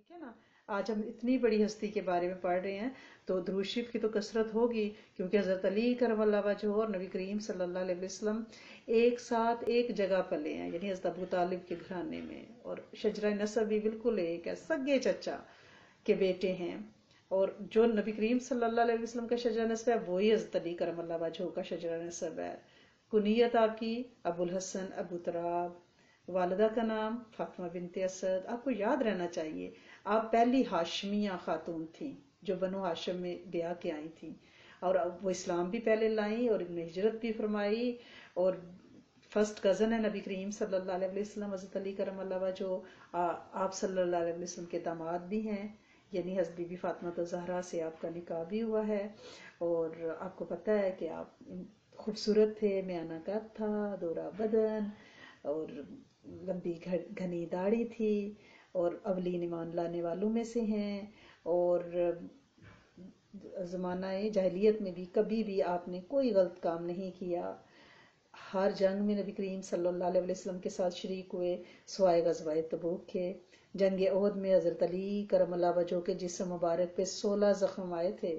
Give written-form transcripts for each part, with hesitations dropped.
ٹھیک ہے نا. آج ہم اتنی بڑی ہستی کے بارے میں پڑھ رہے ہیں تو درود شریف کی تو کثرت ہوگی، کیونکہ حضرت علی کرم اللہ وجہ اور نبی کریم صلی اللہ علیہ وسلم ایک ساتھ ایک جگہ پلے ہیں، یعنی حضرت ابو طالب کے گھرانے میں، اور شجرہ نسب بھی بالکل ایک ہے، سگے چچا کے بیٹے ہیں. اور جو نبی کریم صلی اللہ علیہ وسلم کا شجرہ نسب ہے وہی حضرت علی کرم اللہ وجہ کا شجرہ نسب ہے. کنیت آپ کی ابو الحسن ابو تراب، والدہ کا نام فاطمہ بنت اسد. آپ کو یاد رہنا چاہیے آپ پہلی ہاشمیہ خاتون تھیں جو بنو ہاشم میں بیاہ کے آئی تھیں، اور وہ اسلام بھی پہلے لائیں اور ابن ہجرت بھی فرمائی، اور فرسٹ کزن ہے نبی کریم صلی اللہ علیہ وسلم حضرت علی کرم اللہ وجہ. آپ صلی اللہ علیہ وسلم کے داماد بھی ہیں، یعنی حضرت بی بی فاطمہ زہرا سے آپ کا نکاح بھی ہوا ہے. اور آپ کو پتہ ہے کہ آپ خوبصورت تھے، میانہ قد تھا، دورہ بدن، اور لمبی گھنی داڑھی تھی، اور اولین ایمان لانے والوں میں سے ہیں. اور زمانہ جاہلیت میں بھی کبھی بھی آپ نے کوئی غلط کام نہیں کیا. ہر جنگ میں نبی کریم صلی اللہ علیہ وسلم کے ساتھ شریک ہوئے، سوائے غزوہ تبوک کے. جنگ احد میں حضرت علی کرم اللہ وجہ کے جسم مبارک پہ 16 زخم آئے تھے،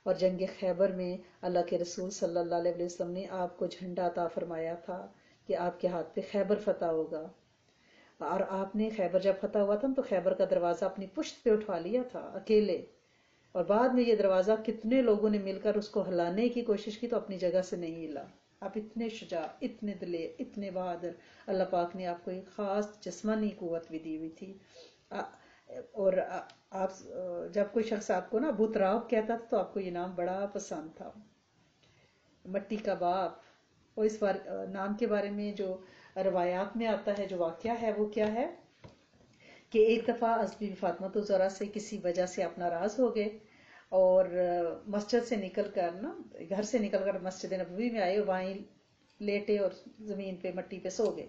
اور جنگ خیبر میں اللہ کے رسول صلی اللہ علیہ وسلم نے آپ کو جھنڈا عطا فرمایا تھا کہ آپ کے ہاتھ پہ خیبر فتح ہوگا. اور آپ نے خیبر جب فتح ہوا تھا تو خیبر کا دروازہ اپنی پشت پہ اٹھا لیا تھا اکیلے، اور بعد میں یہ دروازہ کتنے لوگوں نے مل کر اس کو ہلانے کی کوشش کی تو اپنی جگہ سے نہیں ہلا. آپ اتنے شجاع، اتنے دلیر، اتنے بہادر، اللہ پاک نے آپ کو ایک خاص جسمانی قوت بھی دی ہوئی تھی. اور آپ جب کوئی شخص آپ کو نا ابو تراب کہتا تھا تو آپ کو یہ نام بڑا پسند تھا، مٹی کا باپ. اور اس نام کے بارے میں جو روایات میں آتا ہے، جو واقعہ ہے وہ کیا ہے کہ ایک دفعہ حضرت بی بی فاطمہ زہرا سے کسی وجہ سے آپ ناراض ہو گئے، اور مسجد سے نکل کر نا گھر سے نکل کر مسجد نبوی میں آئے، وہیں لیٹے اور زمین پہ مٹی پہ سو گئے.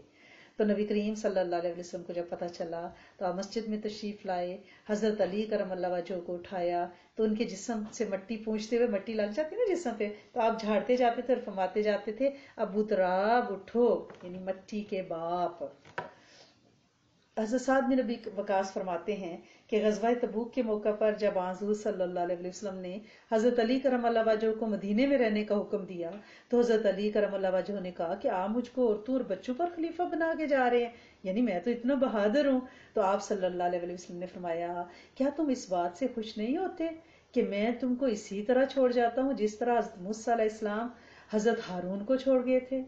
تو نبی کریم صلی اللہ علیہ وسلم کو جب پتہ چلا تو آپ مسجد میں تشریف لائے، حضرت علی کرم اللہ وجہ کو اٹھایا تو ان کے جسم سے مٹی پونچھتے ہوئے، مٹی لگ جاتی نا جسم پہ، تو آپ جھاڑتے جاتے تھے اور فرماتے جاتے تھے ابو تراب اٹھو، یعنی مٹی کے باپ. حضرت سعد بن ابی وقاص فرماتے ہیں کہ غزوہ تبوک کے موقع پر جب حضور صلی اللہ علیہ وسلم نے حضرت علی کرم اللہ وجہ کو مدینے میں رہنے کا حکم دیا تو حضرت علی کرم اللہ وجہ نے کہا کہ آپ مجھ کو عورتوں اور بچوں پر خلیفہ بنا کے جا رہے ہیں، یعنی میں تو اتنا بہادر ہوں. تو آپ صلی اللہ علیہ وسلم نے فرمایا کیا تم اس بات سے خوش نہیں ہوتے کہ میں تم کو اسی طرح چھوڑ جاتا ہوں جس طرح حضرت موسیٰ علیہ السلام حضرت ہارون کو چھوڑ گئے تھے.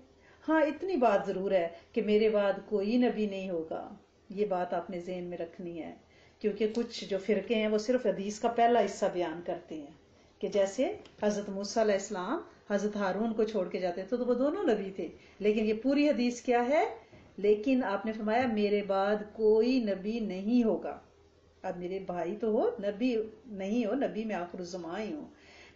ہاں اتنی بات ضرور ہے کہ میرے بعد کوئی نبی نہیں ہوگا. یہ بات آپ نے ذہن میں رکھنی ہے، کیونکہ کچھ جو فرقے ہیں وہ صرف حدیث کا پہلا حصہ بیان کرتے ہیں کہ جیسے حضرت موسیٰ علیہ السلام حضرت ہارون کو چھوڑ کے جاتے تھے تو وہ دونوں نبی تھے، لیکن یہ پوری حدیث کیا ہے؟ لیکن آپ نے فرمایا میرے بعد کوئی نبی نہیں ہوگا. اب میرے بھائی تو ہو، نبی نہیں ہو، نبی میں آخر الزمان ہی ہوں.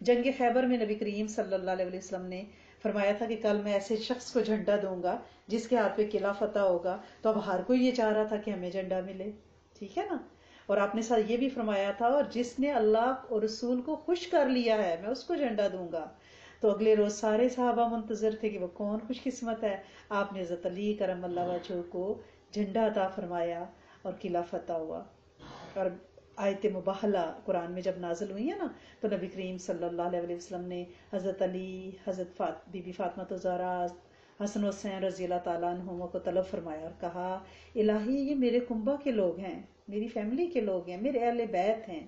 جنگ خیبر میں نبی کریم صلی اللہ علیہ وسلم نے فرمایا تھا کہ کل میں ایسے شخص کو جھنڈا دوں گا جس کے ہاتھ پہ قلعہ فتح ہوگا. تو اب ہر کوئی یہ چاہ رہا تھا کہ ہمیں جھنڈا ملے، ٹھیک ہے نا. اور آپ نے ساتھ یہ بھی فرمایا تھا اور جس نے اللہ اور رسول کو خوش کر لیا ہے میں اس کو جھنڈا دوں گا. تو اگلے روز سارے صحابہ منتظر تھے کہ وہ کون خوش قسمت ہے. آپ نے حضرت علی کرم اللہ وجہ کو جھنڈا عطا فرمایا اور قلعہ فتح ہوا. اور آیت مباہلہ قرآن میں جب نازل ہوئی ہے نا تو نبی کریم صلی اللہ علیہ وسلم نے حضرت علی، حضرت بی بی فاطمہ زہرا، حسن حسین رضی اللہ تعالیٰ عنہما کو طلب فرمایا اور کہا الہی یہ میرے کنبہ کے لوگ ہیں، میری فیملی کے لوگ ہیں، میرے اہل بیت ہیں.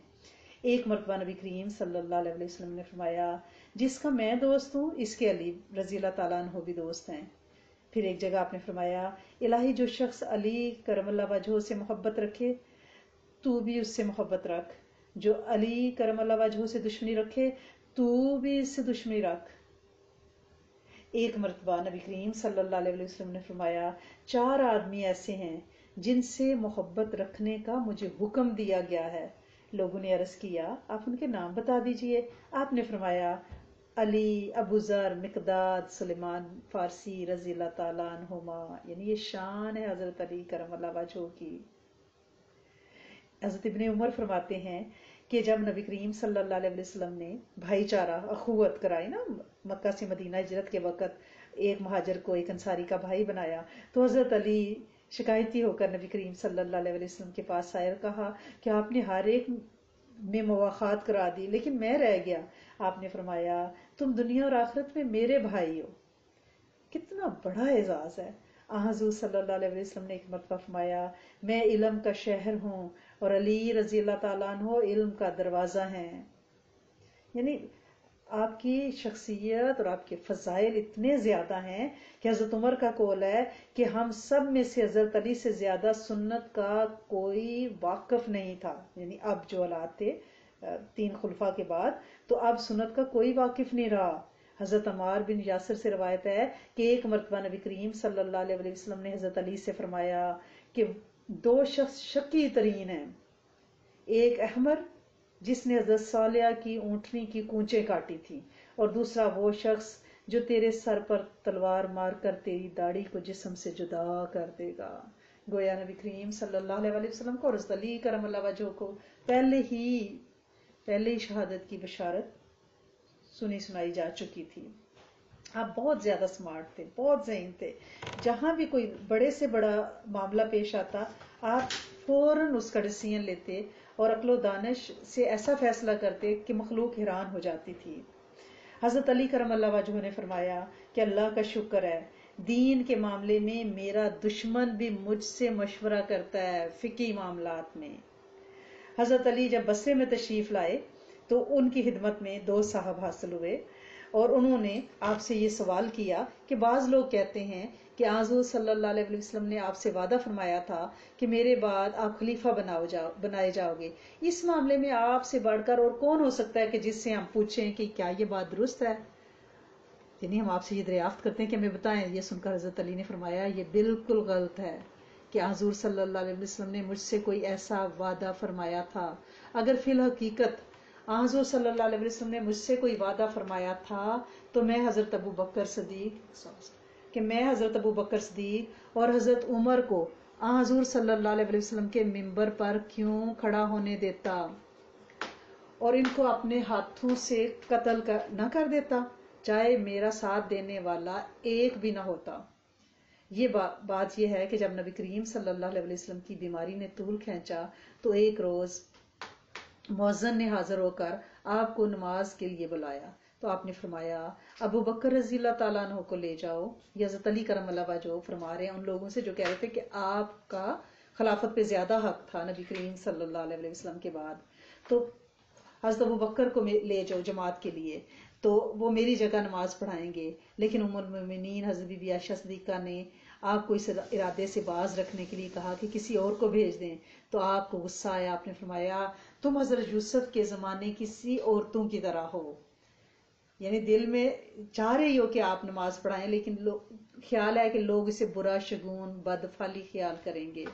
ایک مرتبہ نبی کریم صلی اللہ علیہ وسلم نے فرمایا جس کا میں دوست ہوں اس کے علی رضی اللہ تعالیٰ عنہ بھی دوست ہیں. پھر ایک جگہ آپ نے فرمایا الہی جو شخص علی کرم اللہ وجہ سے محبت رکھے تو بھی اس سے محبت رکھ، جو علی کرم اللہ وجہ سے دشمنی رکھے تو بھی اس سے دشمنی رکھ. ایک مرتبہ نبی کریم صلی اللہ علیہ وسلم نے فرمایا 4 آدمی ایسے ہیں جن سے محبت رکھنے کا مجھے حکم دیا گیا ہے. لوگوں نے عرض کیا آپ ان کے نام بتا دیجئے. آپ نے فرمایا علی، ابو ذر، مقداد، سلیمان فارسی رضی اللہ تعالیٰ عنہما، یعنی یہ شان ہے حضرت علی کرم اللہ وجہ کی. حضرت ابن عمر فرماتے ہیں کہ جب نبی کریم صلی اللہ علیہ وسلم نے بھائی چارہ اخوت کرائی نا مکہ سے مدینہ ہجرت کے وقت، ایک مہاجر کو ایک انصاری کا بھائی بنایا تو حضرت علی شکایتی ہو کر نبی کریم صلی اللہ علیہ وسلم کے پاس آئے اور کہا کہ آپ نے ہر ایک میں مواخات کرا دی لیکن میں رہ گیا. آپ نے فرمایا تم دنیا اور آخرت میں میرے بھائی ہو. کتنا بڑا اعزاز ہے. حضور صلی اللہ علیہ وسلم نے ایک مرتبہ فرمایا میں علم کا شہر ہوں اور علی رضی اللہ تعالیٰ عنہ علم کا دروازہ ہیں. یعنی آپ کی شخصیت اور آپ کے فضائل اتنے زیادہ ہیں کہ حضرت عمر کا قول ہے کہ ہم سب میں سے حضرت علی سے زیادہ سنت کا کوئی واقف نہیں تھا. یعنی اب جو اولاد تھے 3 خلفاء کے بعد تو اب سنت کا کوئی واقف نہیں رہا. حضرت عمار بن یاسر سے روایت ہے کہ ایک مرتبہ نبی کریم صلی اللہ علیہ وسلم نے حضرت علی سے فرمایا کہ 2 شخص شکی ترین ہیں. ایک احمر جس نے حضرت صالحہ کی اونٹنی کی کونچیں کاٹی تھی اور دوسرا وہ شخص جو تیرے سر پر تلوار مار کر تیری داڑھی کو جسم سے جدا کر دے گا. گویا نبی کریم صلی اللہ علیہ وسلم کو اور حضرت علی کرم اللہ وجہہ کو پہلے ہی شہادت کی بشارت سنی سنائی جا چکی تھی. آپ بہت زیادہ سمارٹ تھے, بہت ذہین تھے. جہاں بھی کوئی بڑے سے بڑا معاملہ پیش آتا آپ فوراً اس کا ڈیسیژن لیتے اور عقل و دانش سے ایسا فیصلہ کرتے کہ مخلوق حیران ہو جاتی تھی. حضرت علی کرم اللہ وجہہ نے فرمایا کہ اللہ کا شکر ہے دین کے معاملے میں میرا دشمن بھی مجھ سے مشورہ کرتا ہے فقہی معاملات میں. حضرت علی جب بصرے میں تشریف لائے تو ان کی خدمت میں 2 صاحب حاصل ہوئے اور انہوں نے آپ سے یہ سوال کیا کہ بعض لوگ کہتے ہیں کہ حضور صلی اللہ علیہ وسلم نے آپ سے وعدہ فرمایا تھا کہ میرے بعد آپ خلیفہ بنائے جاؤ گے. اس معاملے میں آپ سے بڑھ کر اور کون ہو سکتا ہے کہ جس سے ہم پوچھیں کہ کیا یہ بات درست ہے. یعنی ہم آپ سے یہ دریافت کرتے ہیں کہ ہمیں بتائیں. یہ سن کر حضرت علی نے فرمایا یہ بالکل غلط ہے کہ حضور صلی اللہ علیہ وسلم نے مجھ سے کوئی ایسا وعدہ فرمایا تھا. اگر فی الحقیقت حضور صلی اللہ علیہ وسلم نے مجھ سے کوئی وعدہ فرمایا تھا تو میں حضرت ابو بکر صدیق اور حضرت عمر کو حضور صلی اللہ علیہ وسلم کے منبر پر کیوں کھڑا ہونے دیتا اور ان کو اپنے ہاتھوں سے قتل نہ کر دیتا چاہے میرا ساتھ دینے والا ایک بھی نہ ہوتا. یہ بات یہ ہے کہ جب نبی کریم صلی اللہ علیہ وسلم کی بیماری نے طول کھینچا تو ایک روز مؤذن نے حاضر ہو کر آپ کو نماز کے لیے بلایا تو آپ نے فرمایا ابو بکر رضی اللہ تعالیٰ عنہ کو لے جاؤ. یہ حضرت علی کرم اللہ وجہہ فرما رہے ہیں ان لوگوں سے جو کہہ رہے تھے کہ آپ کا خلافت پہ زیادہ حق تھا نبی کریم صلی اللہ علیہ وسلم کے بعد, تو حضرت ابو بکر کو لے جاؤ جماعت کے لیے تو وہ میری جگہ نماز پڑھائیں گے. لیکن ام المؤمنین حضرت بی بی عائشہ صدیقہ نے آپ کو اس ارادے سے باز رکھنے کے لیے کہا کہ کسی اور کو بھیج دیں. تو آپ کو غصہ آیا, آپ نے فرمایا تم حضرت یوسف کے زمانے کسی عورتوں کی طرح ہو. یعنی دل میں چاہ رہی ہو کہ آپ نماز پڑھائیں لیکن خیال ہے کہ لوگ اسے برا شگون بدفعلی خیال کریں گے.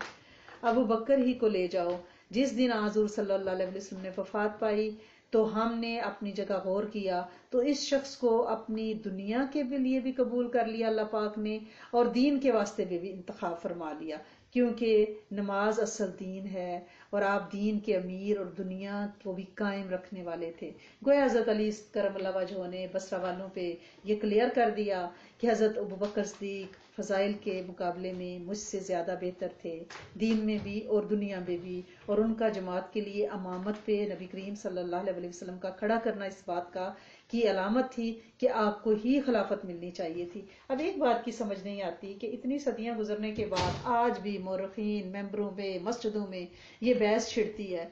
ابو بکر ہی کو لے جاؤ. جس دن حضور صلی اللہ علیہ وسلم نے وفات پائی تو ہم نے اپنی جگہ غور کیا تو اس شخص کو اپنی دنیا کے لیے بھی قبول کر لیا اللہ پاک نے اور دین کے واسطے بھی انتخاب فرما لیا کیونکہ نماز اصل دین ہے اور آپ دین کے امیر اور دنیا کو بھی قائم رکھنے والے تھے. گویا حضرت علی کرم اللہ وجہہ نے بصرہ والوں پہ یہ کلیئر کر دیا کہ حضرت ابو بکر صدیق فضائل کے مقابلے میں مجھ سے زیادہ بہتر تھے دین میں بھی اور دنیا میں بھی, اور ان کا جماعت کے لیے امامت پہ نبی کریم صلی اللہ علیہ وسلم کا کھڑا کرنا اس بات کا کی علامت تھی کہ آپ کو ہی خلافت ملنی چاہیے تھی. اب ایک بات کی سمجھ نہیں آتی کہ اتنی صدیاں گزرنے کے بعد آج بھی مورخین ممبروں میں مسجدوں میں یہ بحث چھڑتی ہے.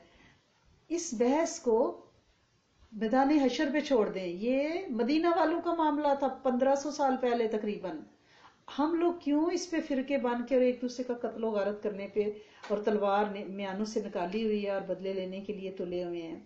اس بحث کو میدان حشر پہ چھوڑ دیں. یہ مدینہ والوں کا معاملہ تھا 1500 سال پہلے تقریباً. ہم لوگ کیوں اس پہ فرقے بن کے اور ایک دوسرے کا قتل و غارت کرنے پہ اور تلوار میانوں سے نکالی ہوئی ہے اور بدلے لینے کے لیے تلے ہوئے ہیں.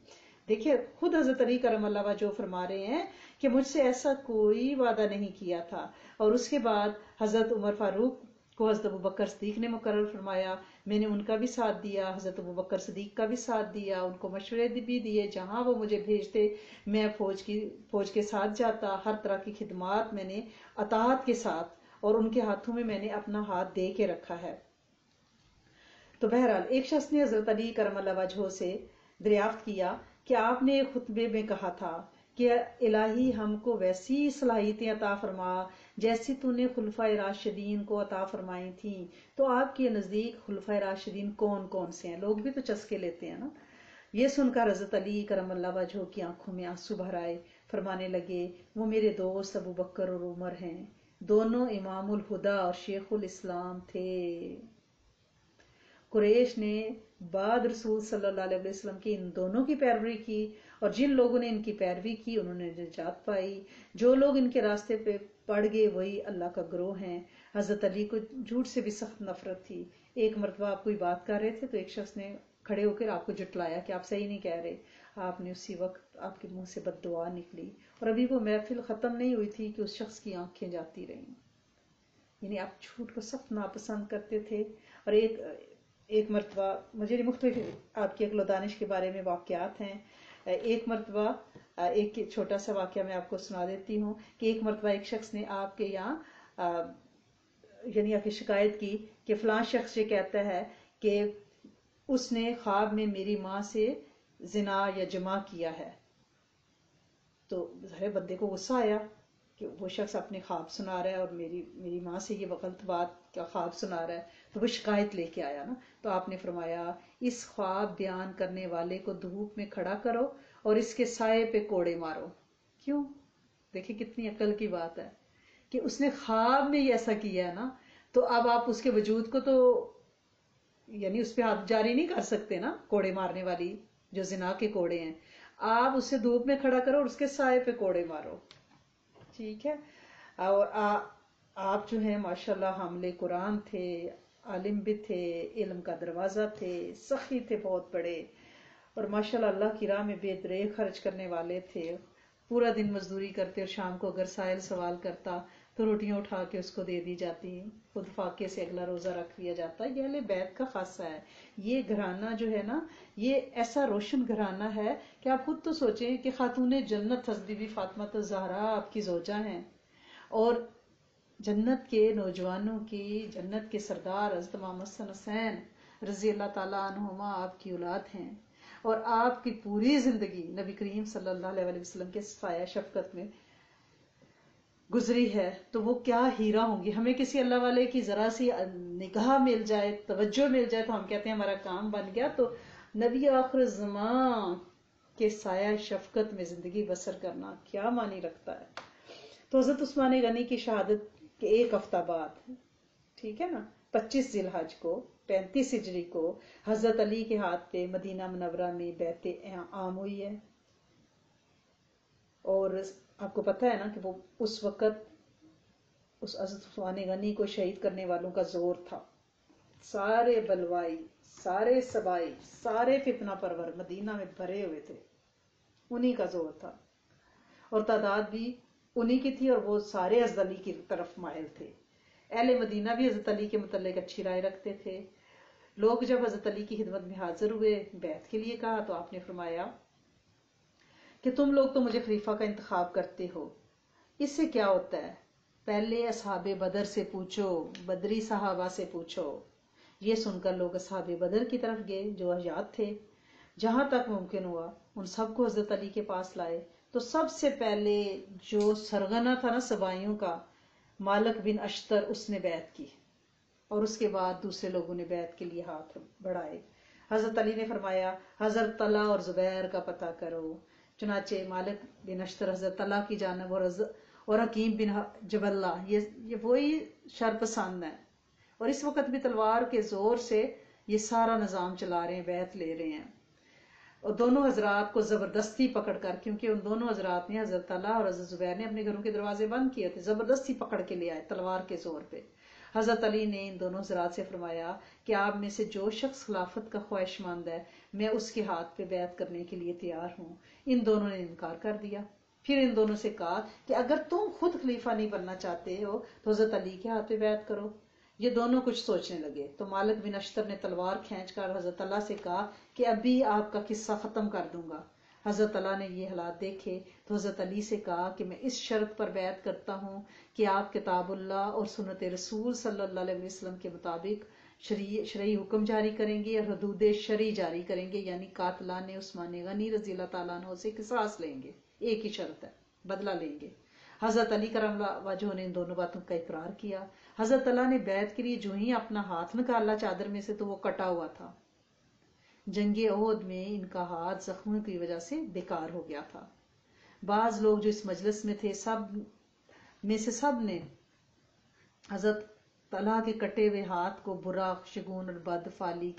دیکھیے خود حضرت علی کرم اللہ وجہہ فرما رہے ہیں کہ مجھ سے ایسا کوئی وعدہ نہیں کیا تھا. اور اس کے بعد حضرت عمر فاروق کو حضرت ابو بکر صدیق نے مقرر فرمایا. میں نے ان کا بھی ساتھ دیا, حضرت ابو بکر صدیق کا بھی ساتھ دیا, ان کو مشورے بھی دیے. جہاں وہ مجھے بھیجتے میں فوج کے ساتھ جاتا. ہر طرح کی خدمات میں نے اطاعت کے ساتھ اور ان کے ہاتھوں میں نے اپنا ہاتھ دے کے رکھا ہے. تو بہرحال ایک شخص نے حضرت علی کرم اللہ وجہہ سے دریافت کیا کہ آپ نے ایک خطبے میں کہا تھا کہ الہی ہم کو ویسی صلاحیتیں عطا فرما جیسی تو نے خلفائے راشدین کو عطا فرمائی تھیں، تو آپ کے نزدیک خلفائے راشدین کون کون سے ہیں؟ لوگ بھی تو چسکے لیتے ہیں نا۔ یہ سن کر حضرت علی کرم اللہ وجہہ کی آنکھوں میں آنسو بھر آئے، فرمانے لگے وہ میرے دوست ابو بکر اور عمر ہیں، دونوں امام الہدا اور شیخ الاسلام تھے۔ قریش نے بعد رسول صلی اللہ علیہ وسلم کی ان دونوں کی پیروی کی، اور جن لوگوں نے ان کی پیروی کی انہوں نے نجات پائی۔ جو لوگ ان کے راستے پہ پڑ گئے وہی اللہ کا گروہ ہیں۔ حضرت علی کو جھوٹ سے بھی سخت نفرت تھی۔ ایک مرتبہ آپ کوئی بات کر رہے تھے تو ایک شخص نے کھڑے ہو کر آپ کو جٹلایا کہ آپ صحیح نہیں کہہ رہے، آپ نے اسی وقت آپ کے منہ سے بد دعا نکلی، اور ابھی وہ محفل ختم نہیں ہوئی تھی کہ اس شخص کی آنکھیں جاتی رہیں۔ یعنی آپ جھوٹ کو سخت ناپسند کرتے تھے۔ اور ایک مرتبہ مجھے مختلف آپ کی عقل و دانش کے بارے میں واقعات ہیں۔ ایک مرتبہ ایک چھوٹا سا واقعہ میں آپ کو سنا دیتی ہوں کہ ایک مرتبہ ایک شخص نے آپ کے یہاں یعنی آپ کی شکایت کی کہ فلاں شخص یہ کہتا ہے کہ اس نے خواب میں میری ماں سے زنا یا جماع کیا ہے۔ تو ظاہر بندے کو غصہ آیا کہ وہ شخص اپنے خواب سنا رہا ہے اور میری ماں سے یہ غلط بات کا خواب سنا رہا ہے، تو وہ شکایت لے کے آیا نا۔ تو آپ نے فرمایا اس خواب بیان کرنے والے کو دھوپ میں کھڑا کرو اور اس کے سائے پہ کوڑے مارو۔ کیوں؟ دیکھیں کتنی عقل کی بات ہے کہ اس نے خواب میں ہی ایسا کیا ہے نا، تو اب آپ اس کے وجود کو تو یعنی اس پہ ہاتھ جاری نہیں کر سکتے نا، کوڑے مارنے والی جو زنا کے کوڑے ہیں، آپ اسے دھوپ میں کھڑا کرو اور اس کے سائے پہ کوڑے مارو، ٹھیک ہے۔ اور آپ جو ہیں ماشاءاللہ حامل قرآن تھے، عالم بھی تھے، علم کا دروازہ تھے، سخی تھے بہت بڑے، اور ماشاءاللہ اللہ کی راہ میں بے دریغ خرچ کرنے والے تھے۔ پورا دن مزدوری کرتے اور شام کو اگر سائل سوال کرتا تو روٹیاں اٹھا کے اس کو دے دی جاتی، خود فاقے سے اگلا روزہ رکھ لیا جاتا۔ یہ اہل بیت کا خاصہ ہے۔ یہ گھرانہ جو ہے نا، یہ ایسا روشن گھرانہ ہے کہ آپ خود تو سوچیں کہ خاتون جنت حضرت بی بی فاطمہ الزہرا آپ کی زوجہ ہیں، اور جنت کے نوجوانوں کی، جنت کے سردار حضرت امام حسن حسین رضی اللہ تعالیٰ عنہما آپ کی اولاد ہیں، اور آپ کی پوری زندگی نبی کریم صلی اللہ علیہ وسلم کے سایہ شفقت میں گزری ہے، تو وہ کیا ہیرا ہوں گی۔ ہمیں کسی اللہ والے کی ذرا سی نگاہ مل جائے، توجہ مل جائے تو ہم کہتے ہیں ہمارا کام بن گیا۔ تو نبی آخر زمان کے سایہ شفقت میں زندگی بسر کرنا کیا معنی رکھتا ہے۔ تو حضرت عثمان غنی کی شہادت کے ایک ہفتہ بعد، ٹھیک ہے نا، 25 ذی الحج کو 35 ہجری کو حضرت علی کے ہاتھ پہ مدینہ منورہ میں بیعت عام ہوئی ہے۔ اور آپ کو پتہ ہے نا کہ وہ اس وقت اس حضرت عثمان غنی کو شہید کرنے والوں کا زور تھا، سارے بلوائی، سارے سبائی، سارے فتنہ پرور مدینہ میں بھرے ہوئے تھے، انہی کا زور تھا، اور تعداد بھی انہی کی تھی، اور وہ سارے حضرت علی کی طرف مائل تھے۔ اہل مدینہ بھی حضرت علی کے متعلق اچھی رائے رکھتے تھے۔ لوگ جب حضرت علی کی خدمت میں حاضر ہوئے، بیعت کے لیے کہا، تو آپ نے فرمایا کہ تم لوگ تو مجھے خلیفہ کا انتخاب کرتے ہو، اس سے کیا ہوتا ہے؟ پہلے اصحاب بدر سے پوچھو، بدری صحابہ سے پوچھو۔ یہ سن کر لوگ اصحاب بدر کی طرف گئے جو حیات تھے، جہاں تک ممکن ہوا ان سب کو حضرت علی کے پاس لائے۔ تو سب سے پہلے جو سرغنہ تھا نا سبائیوں کا، مالک بن اشتر، اس نے بیعت کی، اور اس کے بعد دوسرے لوگوں نے بیعت کے لیے ہاتھ بڑھائے۔ حضرت علی نے فرمایا حضرت طلحہ اور زبیر کا پتہ کرو۔ چنانچہ مالک بن اشتر حضرت طلحہ کی جانب اور حکیم بن جبلہ، یہ وہی شرپسند ہیں، اور اس وقت بھی تلوار کے زور سے یہ سارا نظام چلا رہے ہیں، بیعت لے رہے ہیں، اور دونوں حضرات کو زبردستی پکڑ کر، کیونکہ ان دونوں حضرات نے، حضرت طلحہ اور حضرت زبیر نے اپنے گھروں کے دروازے بند کیے تھے، زبردستی پکڑ کے لے آئے تلوار کے زور پہ۔ حضرت علی نے ان دونوں حضرات سے فرمایا کہ آپ میں سے جو شخص خلافت کا خواہش مند ہے، میں اس کے ہاتھ پہ بیعت کرنے کے لیے تیار ہوں۔ ان دونوں نے انکار کر دیا۔ پھر ان دونوں سے کہا کہ اگر تم خود خلیفہ نہیں بننا چاہتے ہو تو حضرت علی کے ہاتھ پہ بیعت کرو۔ یہ دونوں کچھ سوچنے لگے تو مالک بن اشتر نے تلوار کھینچ کر حضرت اللہ سے کہا کہ ابھی آپ کا قصہ ختم کر دوں گا۔ حضرت اللہ نے یہ حالات دیکھے تو حضرت علی سے کہا کہ میں اس شرط پر بیعت کرتا ہوں کہ آپ کتاب اللہ اور سنت رسول صلی اللہ علیہ وسلم کے مطابق شرعی حکم جاری کریں گے اور حدود شرعی جاری کریں گے، یعنی قاتلان عثمان غنی رضی اللہ تعالیٰ عنہ سے قصاص لیں گے، ایک ہی شرط ہے، بدلہ لیں گے۔ حضرت علی کرم اللہ وجہ نے ان دونوں باتوں کا اقرار کیا. حضرت اللہ نے بیعت کے لیے جو ہی اپنا ہاتھ نکالا چادر میں سے تو وہ کٹا ہوا تھا. جنگ احد میں ان کا ہاتھ زخموں کی وجہ سے بیکار ہو گیا تھا. بعض لوگ جو اس مجلس میں تھے سب نے حضرت طلحہ کے کٹے ہوئے ہاتھ کو برا، شگون اور بد فعلی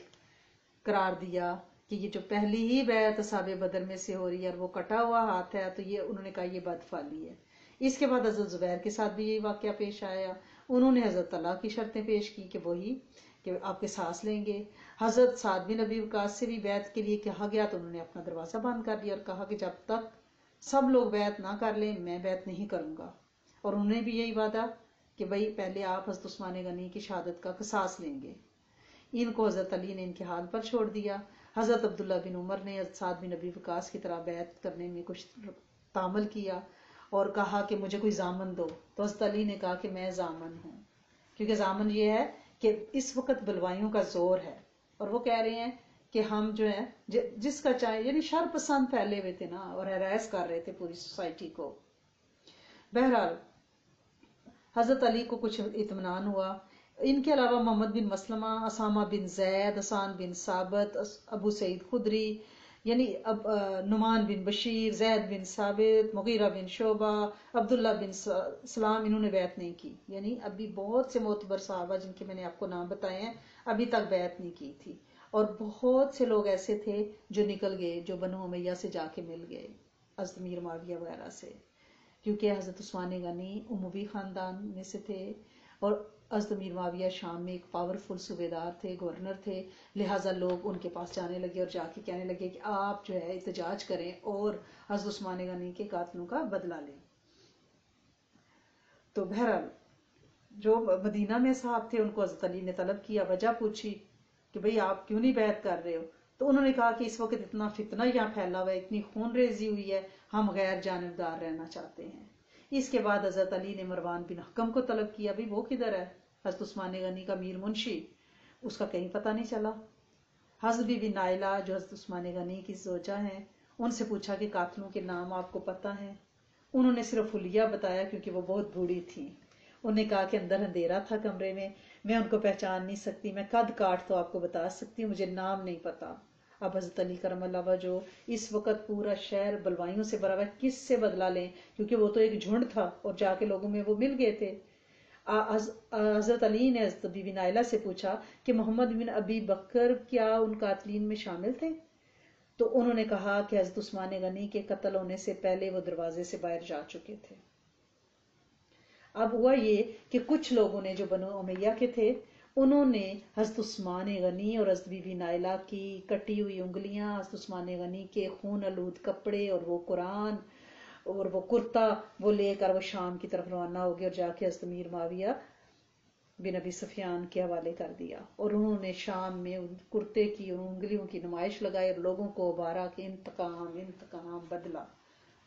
قرار دیا کہ یہ جو پہلی ہی بیعت اصحاب بدر میں سے ہو رہی ہے اور وہ کٹا ہوا ہاتھ ہے، تو یہ انہوں نے کہا یہ بد فعلی ہے. اس کے بعد حضرت زبیر کے ساتھ بھی یہی واقعہ پیش آیا. انہوں نے حضرت طلحہ کی شرطیں پیش کی کہ وہی کہ آپ کے سانس لیں گے. حضرت سعد بن ابی وقاص سے بھی بیعت کے لیے کہا گیا تو انہوں نے اپنا دروازہ بند کر دیا اور کہا کہ جب تک سب لوگ بیعت نہ کر لیں میں بیعت نہیں کروں گا. اور انہوں نے بھی یہی وعدہ کہ بھائی پہلے آپ حضرت عثمان غنی کی شہادت کا قصاص لیں گے. ان کو حضرت علی نے ان کے حال پر چھوڑ دیا. حضرت عبداللہ بن عمر نے حضرت سعد بن ابی وقاص کی طرح بیعت کرنے میں کچھ تعامل کیا اور کہا کہ مجھے کوئی ضامن دو. تو حضرت علی نے کہا کہ میں ضامن ہوں، کیونکہ ضامن یہ ہے کہ اس وقت بلوائیوں کا زور ہے اور وہ کہہ رہے ہیں کہ ہم جو ہے جس کا چاہے، یعنی شر پسند پھیلے ہوئے تھے نا اور ہراس کر رہے تھے پوری سوسائٹی کو. بہرحال حضرت علی کو کچھ اطمینان ہوا. ان کے علاوہ محمد بن مسلمہ، اسامہ بن زید، حسان بن ثابت، ابو سعید خدری، یعنی نعمان بن بشیر، زید بن ثابت، مغیرہ بن شعبہ، عبداللہ بن سلام، انہوں نے بیعت نہیں کی. یعنی ابھی بہت سے معتبر صحابہ جن کے میں نے آپ کو نام بتائے ہیں ابھی تک بیعت نہیں کی تھی. اور بہت سے لوگ ایسے تھے جو نکل گئے، جو بنو امیہ سے جا کے مل گئے، حضرت امیر معاویہ وغیرہ سے، کیونکہ حضرت عثمان غنی اموی خاندان میں سے تھے اور حضرت امیر معاویہ شام میں ایک پاورفل صوبیدار تھے، گورنر تھے. لہٰذا لوگ ان کے پاس جانے لگے اور جا کے کہنے لگے کہ آپ جو ہے احتجاج کریں اور حضرت عثمان غنی کے قاتلوں کا بدلہ لیں. تو بہرحال جو مدینہ میں صاحب تھے ان کو حضرت علی نے طلب کیا، وجہ پوچھی کہ بھئی آپ کیوں نہیں بیعت کر رہے ہو؟ تو انہوں نے کہا کہ اس وقت اتنا فتنہ یہاں پھیلا ہوا ہے، اتنی خون ریزی ہوئی ہے، ہم غیر جانبدار رہنا چاہتے ہیں. اس کے بعد حضرت علی نے مروان بن حکم کو طلب کیا. بھئی وہ کدھر ہے؟ حضرت عثمان غنی کا میر منشی، اس کا کہیں پتہ نہیں چلا. حضرت بی بی نائلہ جو حضرت عثمان غنی کی زوجہ ہیں، ان سے پوچھا کہ قاتلوں کے نام آپ کو پتہ ہیں؟ انہوں نے صرف حلیہ بتایا کیونکہ وہ بہت بوڑھی تھی. انہوں نے کہا کہ اندر اندھیرا تھا کمرے میں ان کو پہچان نہیں سکتی، میں قد کاٹ تو آپ کو بتا سکتی ہوں، مجھے نام نہیں پتا. اب حضرت علی کرم اللہ وجہ اس وقت پورا شہر بلوائیوں سے بھرا ہوا ہے، کس سے بدلہ لیں؟ کیونکہ وہ تو ایک جھنڈ تھا اور جا کے لوگوں میں وہ مل گئے تھے. حضرت علی نے حضرت بی بی نائلہ سے پوچھا کہ محمد بن ابی بکر کیا ان قاتلین میں شامل تھے؟ تو انہوں نے کہا کہ حضرت عثمان غنی کے قتل ہونے سے پہلے وہ دروازے سے باہر جا چکے تھے. اب ہوا یہ کہ کچھ لوگوں نے جو بنو امیہ کے تھے انہوں نے حضرت عثمان غنی اور حضرت بی بی نائلہ کی کٹی ہوئی انگلیاں، حضرت عثمان غنی کے خون آلود کپڑے اور وہ قرآن اور وہ کرتا وہ لے کر وہ شام کی طرف روانہ ہو گئے اور جا کے حضرت امیر معاویہ بن ابی سفیان کے حوالے کر دیا. اور انہوں نے شام میں ان کرتے کی اور انگلیوں کی نمائش لگائی اور لوگوں کو ابھارا کہ انتقام انتقام، بدلہ.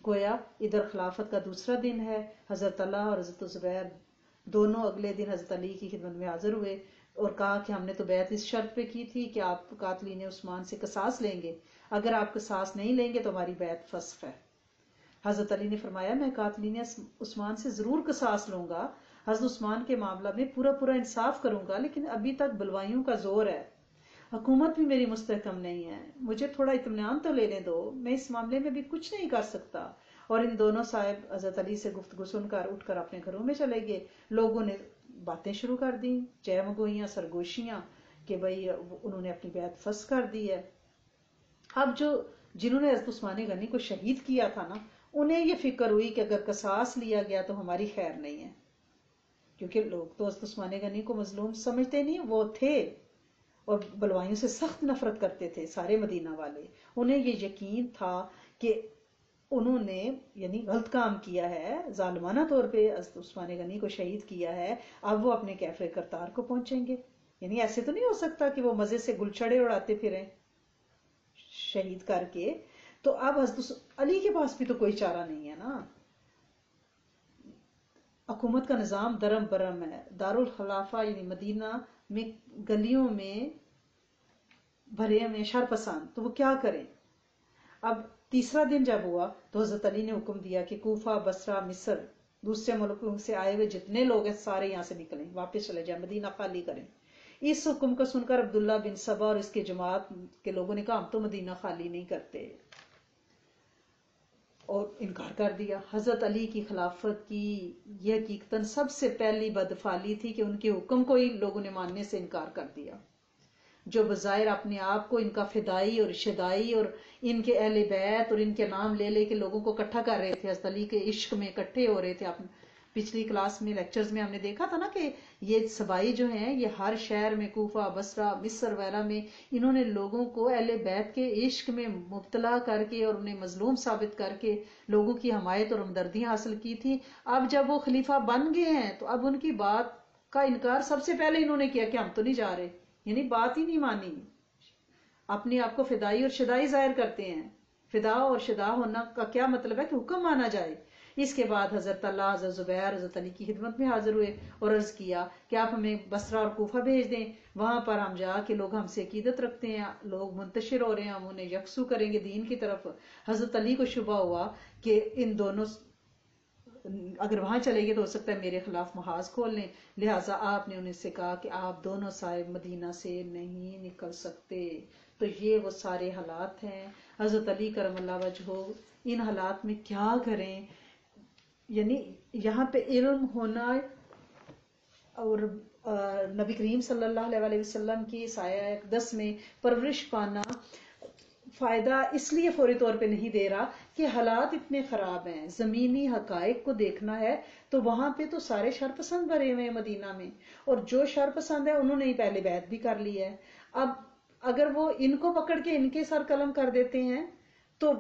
گویا ادھر خلافت کا دوسرا دن ہے. حضرت اللہ اور حضرت زبیر دونوں اگلے دن حضرت علی کی خدمت میں حاضر ہوئے اور کہا کہ ہم نے تو بیعت اس شرط پہ کی تھی کہ آپ قاتلین عثمان سے قصاص لیں گے، اگر آپ قصاص نہیں لیں گے تو ہماری بیعت فسخ ہے. حضرت علی نے فرمایا میں قاتلین عثمان سے ضرور قصاص لوں گا، حضرت عثمان کے معاملہ میں پورا انصاف کروں گا، لیکن ابھی تک بلوائیوں کا زور ہے، حکومت بھی میری مستحکم نہیں ہے، مجھے تھوڑا اطمینان تو لینے دو، میں اس معاملے میں بھی کچھ نہیں کر سکتا. اور ان دونوں صاحب حضرت علی سے گفتگو سن کر اٹھ کر اپنے گھروں میں چلے گئے. لوگوں نے باتیں شروع کر دیں، جے مگوئیاں، سرگوشیاں کہ بھئی انہوں نے اپنی بیعت فسخ کر دی ہے. اب جنہوں نے حضرت عثمان غنی کو شہید کیا تھا نا، انہیں یہ فکر ہوئی کہ اگر قصاص لیا گیا تو ہماری خیر نہیں ہے، کیونکہ لوگ تو حضرت عثمان غنی کو مظلوم سمجھتے نہیں، وہ تھے اور بلوائیوں سے سخت نفرت کرتے تھے سارے مدینہ والے. انہیں یہ یقین تھا کہ انہوں نے یعنی غلط کام کیا ہے، ظالمانہ طور پہ حضرت عثمان غنی کو شہید کیا ہے، اب وہ اپنے کیفر کرتار کو پہنچیں گے. یعنی ایسے تو نہیں ہو سکتا کہ وہ مزے سے گلچھڑے اڑاتے پھریں شہید کر کے. تو اب حضرت علی کے پاس بھی تو کوئی چارہ نہیں ہے نا. حکومت کا نظام درم برم ہے، دارالخلافہ یعنی مدینہ میں گلیوں میں بھرے میں شر پسند، تو وہ کیا کریں؟ اب تیسرا دن جب ہوا تو حضرت علی نے حکم دیا کہ کوفہ، بصرہ، مصر دوسرے ملکوں سے آئے ہوئے جتنے لوگ ہیں سارے یہاں سے نکلیں، واپس چلے جائیں، مدینہ خالی کریں۔ اس حکم کو سن کر عبداللہ بن سبا اور اس کے جماعت کے لوگوں نے کہا ہم تو مدینہ خالی نہیں کرتے، اور انکار کر دیا۔ حضرت علی کی خلافت کی یہ حقیقتاً سب سے پہلی بدفعلی تھی کہ ان کے حکم کو ہی لوگوں نے ماننے سے انکار کر دیا، جو بظاہر اپنے آپ کو ان کا فدائی اور شدائی اور ان کے اہل بیت اور ان کے نام لے لے کے لوگوں کو اکٹھا کر رہے تھے، حضرت علی کے عشق میں اکٹھے ہو رہے تھے۔ پچھلی کلاس میں لیکچرز میں ہم نے دیکھا تھا نا کہ یہ سبائی جو ہیں یہ ہر شہر میں، کوفہ، بصرہ، مصر وغیرہ میں انہوں نے لوگوں کو اہل بیت کے عشق میں مبتلا کر کے اور انہیں مظلوم ثابت کر کے لوگوں کی حمایت اور ہمدردیاں حاصل کی تھی۔ اب جب وہ خلیفہ بن گئے ہیں تو اب ان کی بات کا انکار سب سے پہلے انہوں نے کیا کہ ہم تو نہیں جا رہے، یعنی بات ہی نہیں مانی، اپنے آپ کو فدائی اور شدائی ظاہر کرتے ہیں۔ فدا اور شدا ہونا کا کیا مطلب ہے کہ حکم مانا جائے۔ اس کے بعد حضرت اللہ، حضرت زبیر حضرت علی کی خدمت میں حاضر ہوئے اور عرض کیا کہ آپ ہمیں بصرہ اور کوفہ بھیج دیں، وہاں پر ہم جا کے لوگ ہم سے عقیدت رکھتے ہیں، لوگ منتشر ہو رہے ہیں، ہم انہیں یکسو کریں گے دین کی طرف۔ حضرت علی کو شبہ ہوا کہ ان دونوں اگر وہاں چلے گے تو ہو سکتا ہے میرے خلاف محاذ کھول لیں، لہٰذا آپ نے انہیں سے کہا کہ آپ دونوں صاحب مدینہ سے نہیں نکل سکتے۔ تو یہ وہ سارے حالات ہیں۔ حضرت علی کرم اللہ وجہہ ان حالات میں کیا کریں، یعنی یہاں پہ علم ہونا اور نبی کریم صلی اللہ علیہ وسلم کی سایہ اقدس میں پرورش پانا فائدہ اس لیے فوری طور پہ نہیں دے رہا کہ حالات اتنے خراب ہیں، زمینی حقائق کو دیکھنا ہے تو وہاں پہ تو سارے شرپسند بھرے ہوئے ہیں مدینہ میں، اور جو شرپسند ہے انہوں نے ہی پہلے بیعت بھی کر لی ہے۔ اب اگر وہ ان کو پکڑ کے ان کے سر قلم کر دیتے ہیں تو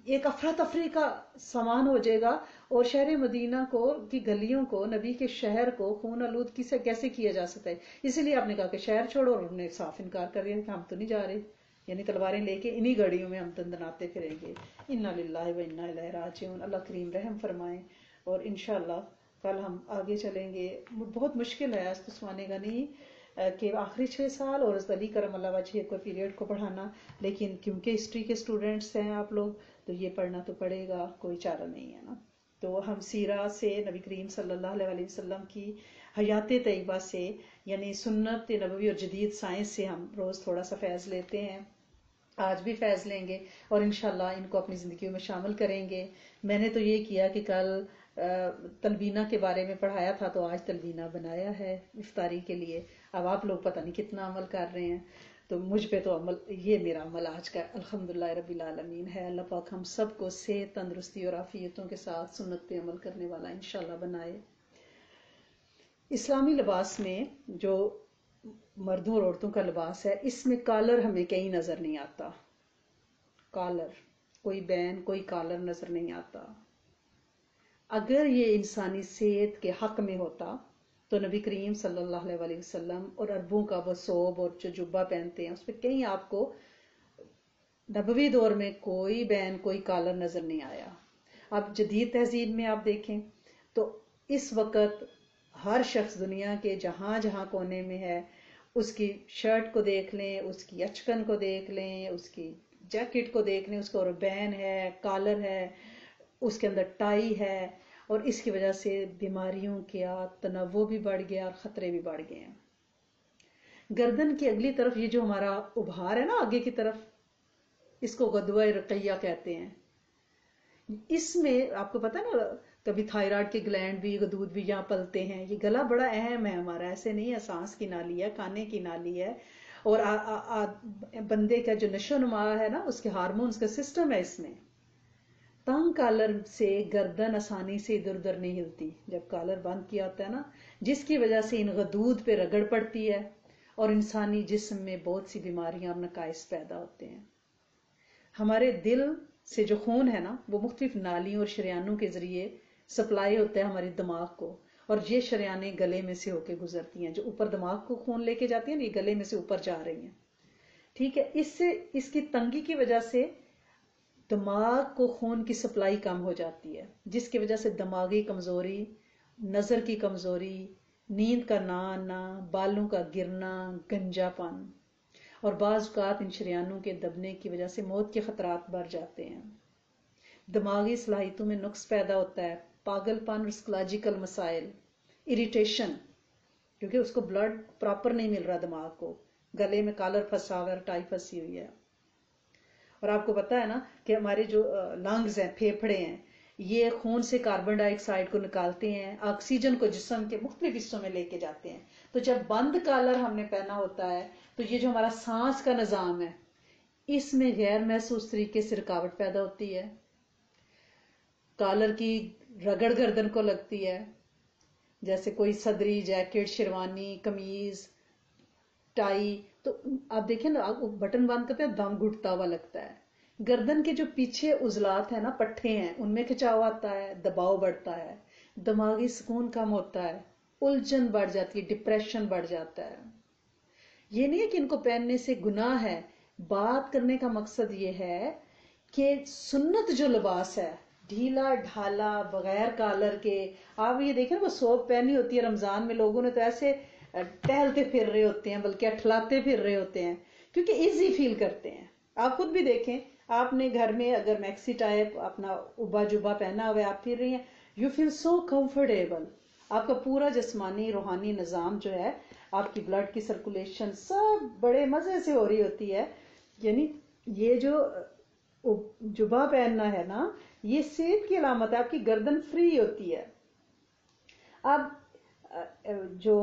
ایک افراتفری کا سامان ہو جائے گا، اور شہر مدینہ کو کی گلیوں کو، نبی کے شہر کو خون آلود کیسے کیا جا سکتا ہے۔ اسی لیے آپ نے کہا کہ شہر چھوڑو، اور انہوں نے صاف انکار کر دیا کہ ہم تو نہیں جا رہے، یعنی تلواریں لے کے انہی گاڑیوں میں ہم دندناتے پھریں گے۔ انا للہ و انا الیہ راجعون۔ اللہ کریم رحم فرمائیں، اور انشاءاللہ کل ہم آگے چلیں گے۔ بہت مشکل ہے آج تو سوانے گا نہیں کہ آخری 6 سال اور حضرت علی کرم اللہ وجہ کو پیریڈ کو پڑھانا، لیکن کیونکہ ہسٹری کے اسٹوڈنٹس ہیں آپ لوگ تو یہ پڑھنا تو پڑے گا، کوئی چارہ نہیں ہے نا۔ تو ہم سیرہ سے، نبی کریم صلی اللہ علیہ وسلم کی حیات طیبہ سے، یعنی سنت نبوی اور جدید سائنس سے ہم روز تھوڑا سا فیض لیتے ہیں، آج بھی فیض لیں گے اور انشاءاللہ ان کو اپنی زندگیوں میں شامل کریں گے۔ میں نے تو یہ کیا کہ کل تلبینہ کے بارے میں پڑھایا تھا تو آج تلبینہ بنایا ہے افطاری کے لیے۔ اب آپ لوگ پتہ نہیں کتنا عمل کر رہے ہیں، تو مجھ پہ تو عمل، یہ میرا عمل آج کا الحمدللہ رب العالمین ہے۔ اللہ پاک ہم سب کو صحت، تندرستی اور عافیتوں کے ساتھ سنت پہ عمل کرنے والا انشاءاللہ بنائے۔ اسلامی لباس میں جو مردوں اور عورتوں کا لباس ہے، اس میں کالر ہمیں کہیں نظر نہیں آتا، کالر، کوئی بین، کوئی کالر نظر نہیں آتا۔ اگر یہ انسانی صحت کے حق میں ہوتا تو نبی کریم صلی اللہ علیہ وسلم اور عربوں کا وہ ثوب اور جو جبہ پہنتے ہیں اس پہ کہیں آپ کو نبوی دور میں کوئی بین، کوئی کالر نظر نہیں آیا۔ اب جدید تہذیب میں آپ دیکھیں تو اس وقت ہر شخص دنیا کے جہاں جہاں کونے میں ہے، اس کی شرٹ کو دیکھ لیں، اس کی اچکن کو دیکھ لیں، اس کی جیکٹ کو دیکھ لیں، اس کو بین ہے، کالر ہے، اس کے اندر ٹائی ہے، اور اس کی وجہ سے بیماریوں کا تنوع بھی بڑھ گیا اور خطرے بھی بڑھ گئے ہیں۔ گردن کی اگلی طرف یہ جو ہمارا ابھار ہے نا آگے کی طرف، اس کو غدوہ رقیہ کہتے ہیں۔ اس میں آپ کو پتا نا کبھی تھائرائڈ کے گلینڈ بھی، غدود بھی یہاں پلتے ہیں۔ یہ گلا بڑا اہم ہے ہمارا، ایسے نہیں ہے، سانس کی نالی ہے، کھانے کی نالی ہے، اور بندے کا جو نشو و نما ہے نا اس کے ہارمونز کا سسٹم ہے اس میں۔ تنگ کالر سے گردن آسانی سے ادھر ادھر نہیں ہلتی جب کالر بند کیا ہوتا ہے نا، جس کی وجہ سے ان غدود پہ رگڑ پڑتی ہے اور انسانی جسم میں بہت سی بیماریاں اور نقائص پیدا ہوتے ہیں۔ ہمارے دل سے جو خون ہے نا وہ مختلف نالیوں اور شریانوں کے ذریعے سپلائی ہوتا ہے ہمارے دماغ کو، اور یہ شریانیں گلے میں سے ہو کے گزرتی ہیں، جو اوپر دماغ کو خون لے کے جاتی ہیں نا، یہ گلے میں سے اوپر جا رہی ہیں، ٹھیک ہے۔ اس کی تنگی کی وجہ سے دماغ کو خون کی سپلائی کم ہو جاتی ہے، جس کی وجہ سے دماغی کمزوری، نظر کی کمزوری، نیند کا نہ آنا، بالوں کا گرنا، گنجا پن، اور بعض اوقات ان شریانوں کے دبنے کی وجہ سے موت کے خطرات بڑھ جاتے ہیں۔ دماغی صلاحیتوں میں نقص پیدا ہوتا ہے، پاگل پن اور سائیکولوجیکل مسائل، اریٹیشن، کیونکہ اس کو بلڈ پراپر نہیں مل رہا دماغ کو، گلے میں کالر پھنسا ہوا ہے، ٹائی پھنسی ہوئی ہے. اور آپ کو پتا ہے نا کہ ہمارے جو لنگز ہیں، پھیپھڑے ہیں، یہ خون سے کاربن ڈائی آکسائڈ کو نکالتے ہیں، آکسیجن کو جسم کے مختلف حصوں میں لے کے جاتے ہیں. تو جب بند کالر ہم نے پہنا ہوتا ہے تو یہ جو ہمارا سانس کا نظام ہے اس میں غیر محسوس طریقے سے رکاوٹ پیدا ہوتی ہے. کالر کی رگڑ گردن کو لگتی ہے، جیسے کوئی صدری، جیکٹ، شیروانی، قمیض، ٹائی، تو آپ دیکھیں نا، بٹن بند کرتے ہیں دم گھٹتا ہوا لگتا ہے. گردن کے جو پیچھے عضلات ہیں نا، پٹھے ہیں، ان میں کھچاؤ آتا ہے، دباؤ بڑھتا ہے، دماغی سکون کم ہوتا ہے، الجھن بڑھ جاتی ہے، ڈپریشن بڑھ جاتا ہے. یہ نہیں ہے کہ ان کو پہننے سے گناہ ہے، بات کرنے کا مقصد یہ ہے کہ سنت جو لباس ہے، ڈھیلا ڈھالا بغیر کالر کے، آپ یہ دیکھیں نا وہ سوپ پہنی ہوتی ہے رمضان میں، لوگوں نے تو ایسے ٹہلتے پھر رہے ہوتے ہیں، بلکہ اٹھلاتے پھر رہے ہوتے ہیں، کیونکہ ایزی فیل کرتے ہیں. آپ خود بھی دیکھیں، آپ نے گھر میں اگر میکسی ٹائپ اپنا ابا جبا پہنا ہوا ہے، آپ پھر رہی ہیں، یو فیل سو کمفرٹیبل. آپ کا پورا جسمانی روحانی نظام جو ہے، آپ کی بلڈ کی سرکولیشن سب بڑے مزے سے ہو رہی ہوتی ہے. یعنی یہ جو جبا پہننا ہے نا، یہ صحت کی علامت ہے، آپ کی گردن فری ہوتی ہے. اب جو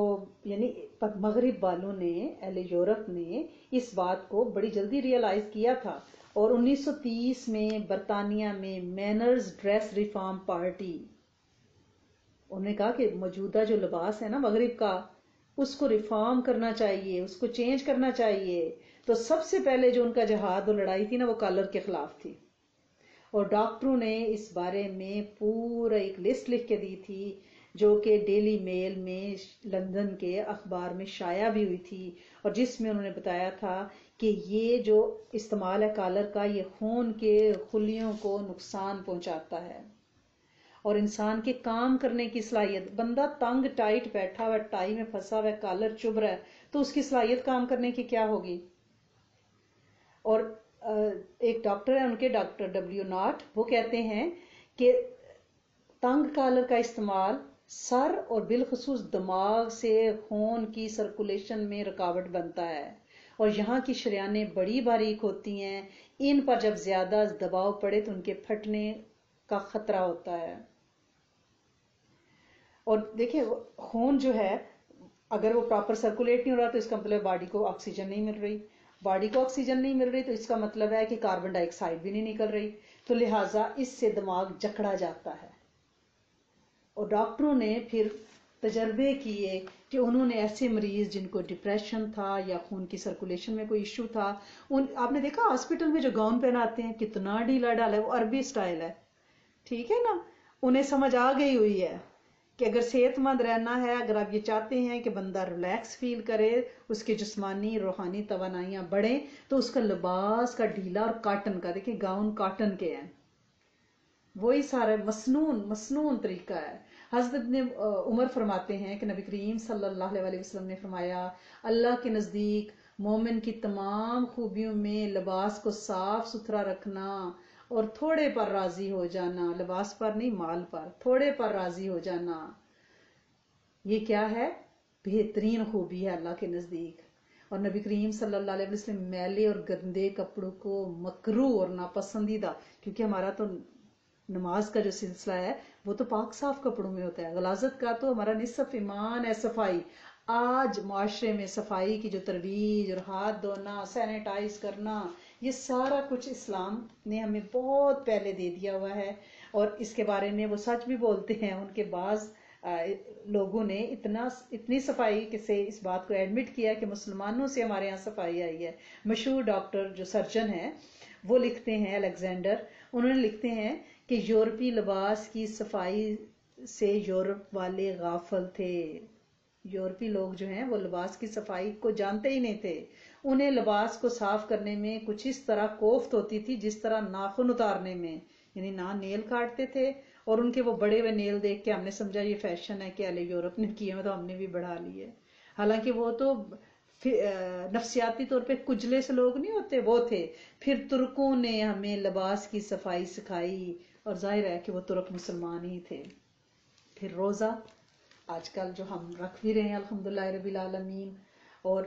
یعنی مغرب والوں نے، اہل یورپ نے اس بات کو بڑی جلدی ریئلائز کیا تھا، اور 1930 میں برطانیہ میں مینرز ڈریس ریفارم پارٹی، انہوں نے کہا کہ موجودہ جو لباس ہے نا مغرب کا، اس کو ریفارم کرنا چاہیے، اس کو چینج کرنا چاہیے. تو سب سے پہلے جو ان کا جہاد و لڑائی تھی نا، وہ کالر کے خلاف تھی. اور ڈاکٹروں نے اس بارے میں پورا ایک لسٹ لکھ کے دی تھی، جو کہ ڈیلی میل میں، لندن کے اخبار میں شائع بھی ہوئی تھی، اور جس میں انہوں نے بتایا تھا کہ یہ جو استعمال ہے کالر کا، یہ خون کے خلیوں کو نقصان پہنچاتا ہے، اور انسان کے کام کرنے کی صلاحیت، بندہ تنگ ٹائٹ بیٹھا ہوا، ٹائی میں پھنسا ہوا، کالر چبھ رہا ہے، تو اس کی صلاحیت کام کرنے کی کیا ہوگی. اور ایک ڈاکٹر ہے ان کے، ڈاکٹر ڈبلیو ناٹ، وہ کہتے ہیں کہ تنگ کالر کا استعمال سر اور بالخصوص دماغ سے خون کی سرکولیشن میں رکاوٹ بنتا ہے، اور یہاں کی شریانیں بڑی باریک ہوتی ہیں، ان پر جب زیادہ دباؤ پڑے تو ان کے پھٹنے کا خطرہ ہوتا ہے. اور دیکھیں خون جو ہے اگر وہ پراپر سرکولیٹ نہیں ہو رہا تو اس کا مطلب باڈی کو آکسیجن نہیں مل رہی، باڈی کو آکسیجن نہیں مل رہی تو اس کا مطلب ہے کہ کاربن ڈائی آکسائڈ بھی نہیں نکل رہی، تو لہٰذا اس سے دماغ جکڑا جاتا ہے. اور ڈاکٹروں نے پھر تجربے کیے کہ انہوں نے ایسے مریض جن کو ڈپریشن تھا یا خون کی سرکولیشن میں کوئی ایشو تھا، آپ نے دیکھا ہاسپٹل میں جو گاؤن پہناتے ہیں کتنا ڈھیلا ڈالا ہے، وہ عربی سٹائل ہے، ٹھیک ہے نا، انہیں سمجھ آ گئی ہوئی ہے کہ اگر صحت مند رہنا ہے، اگر آپ یہ چاہتے ہیں کہ بندہ ریلیکس فیل کرے، اس کے جسمانی روحانی توانائیاں بڑھیں، تو اس کا لباس کا ڈھیلا اور کاٹن کا، دیکھیں گاؤن کاٹن کے ہیں، وہی سارا مصنون طریقہ ہے. حضرت ابن عمر فرماتے ہیں کہ نبی کریم صلی اللہ علیہ وسلم نے فرمایا، اللہ کے نزدیک مومن کی تمام خوبیوں میں لباس کو صاف ستھرا رکھنا اور تھوڑے پر راضی ہو جانا، لباس پر نہیں مال پر، تھوڑے پر راضی ہو جانا، یہ کیا ہے؟ بہترین خوبی ہے اللہ کے نزدیک. اور نبی کریم صلی اللہ علیہ وسلم میلے اور گندے کپڑوں کو مکروہ اور ناپسندیدہ، کیونکہ ہمارا تو نماز کا جو سلسلہ ہے وہ تو پاک صاف کپڑوں میں ہوتا ہے، غلاظت کا تو ہمارا نصف ایمان ہے صفائی. آج معاشرے میں صفائی کی جو ترویج اور ہاتھ دھونا، سینیٹائز کرنا، یہ سارا کچھ اسلام نے ہمیں بہت پہلے دے دیا ہوا ہے. اور اس کے بارے میں وہ سچ بھی بولتے ہیں، ان کے بعض لوگوں نے اتنی صفائی سے اس بات کو ایڈمٹ کیا کہ مسلمانوں سے ہمارے یہاں صفائی آئی ہے. مشہور ڈاکٹر جو سرجن ہیں وہ لکھتے ہیں، الیگزینڈر، انہوں نے لکھتے ہیں کہ یورپی لباس کی صفائی سے یورپ والے غافل تھے. یورپی لوگ جو ہیں وہ لباس کی صفائی کو جانتے ہی نہیں تھے، انہیں لباس کو صاف کرنے میں کچھ اس طرح کوفت ہوتی تھی جس طرح ناخن اتارنے میں، یعنی نہ نیل کاٹتے تھے، اور ان کے وہ بڑے ہوئے نیل دیکھ کے ہم نے سمجھا یہ فیشن ہے کہ اہل یورپ نے کیے ہیں تو ہم نے بھی بڑھا لیے. حالانکہ وہ تو نفسیاتی طور پہ کجلے سے لوگ نہیں ہوتے، وہ تھے. پھر ترکوں نے ہمیں لباس کی صفائی سکھائی، اور ظاہر ہے کہ وہ ترک مسلمان ہی تھے. پھر روزہ آج کل جو ہم رکھ بھی رہے ہیں الحمدللہ رب العالمین، اور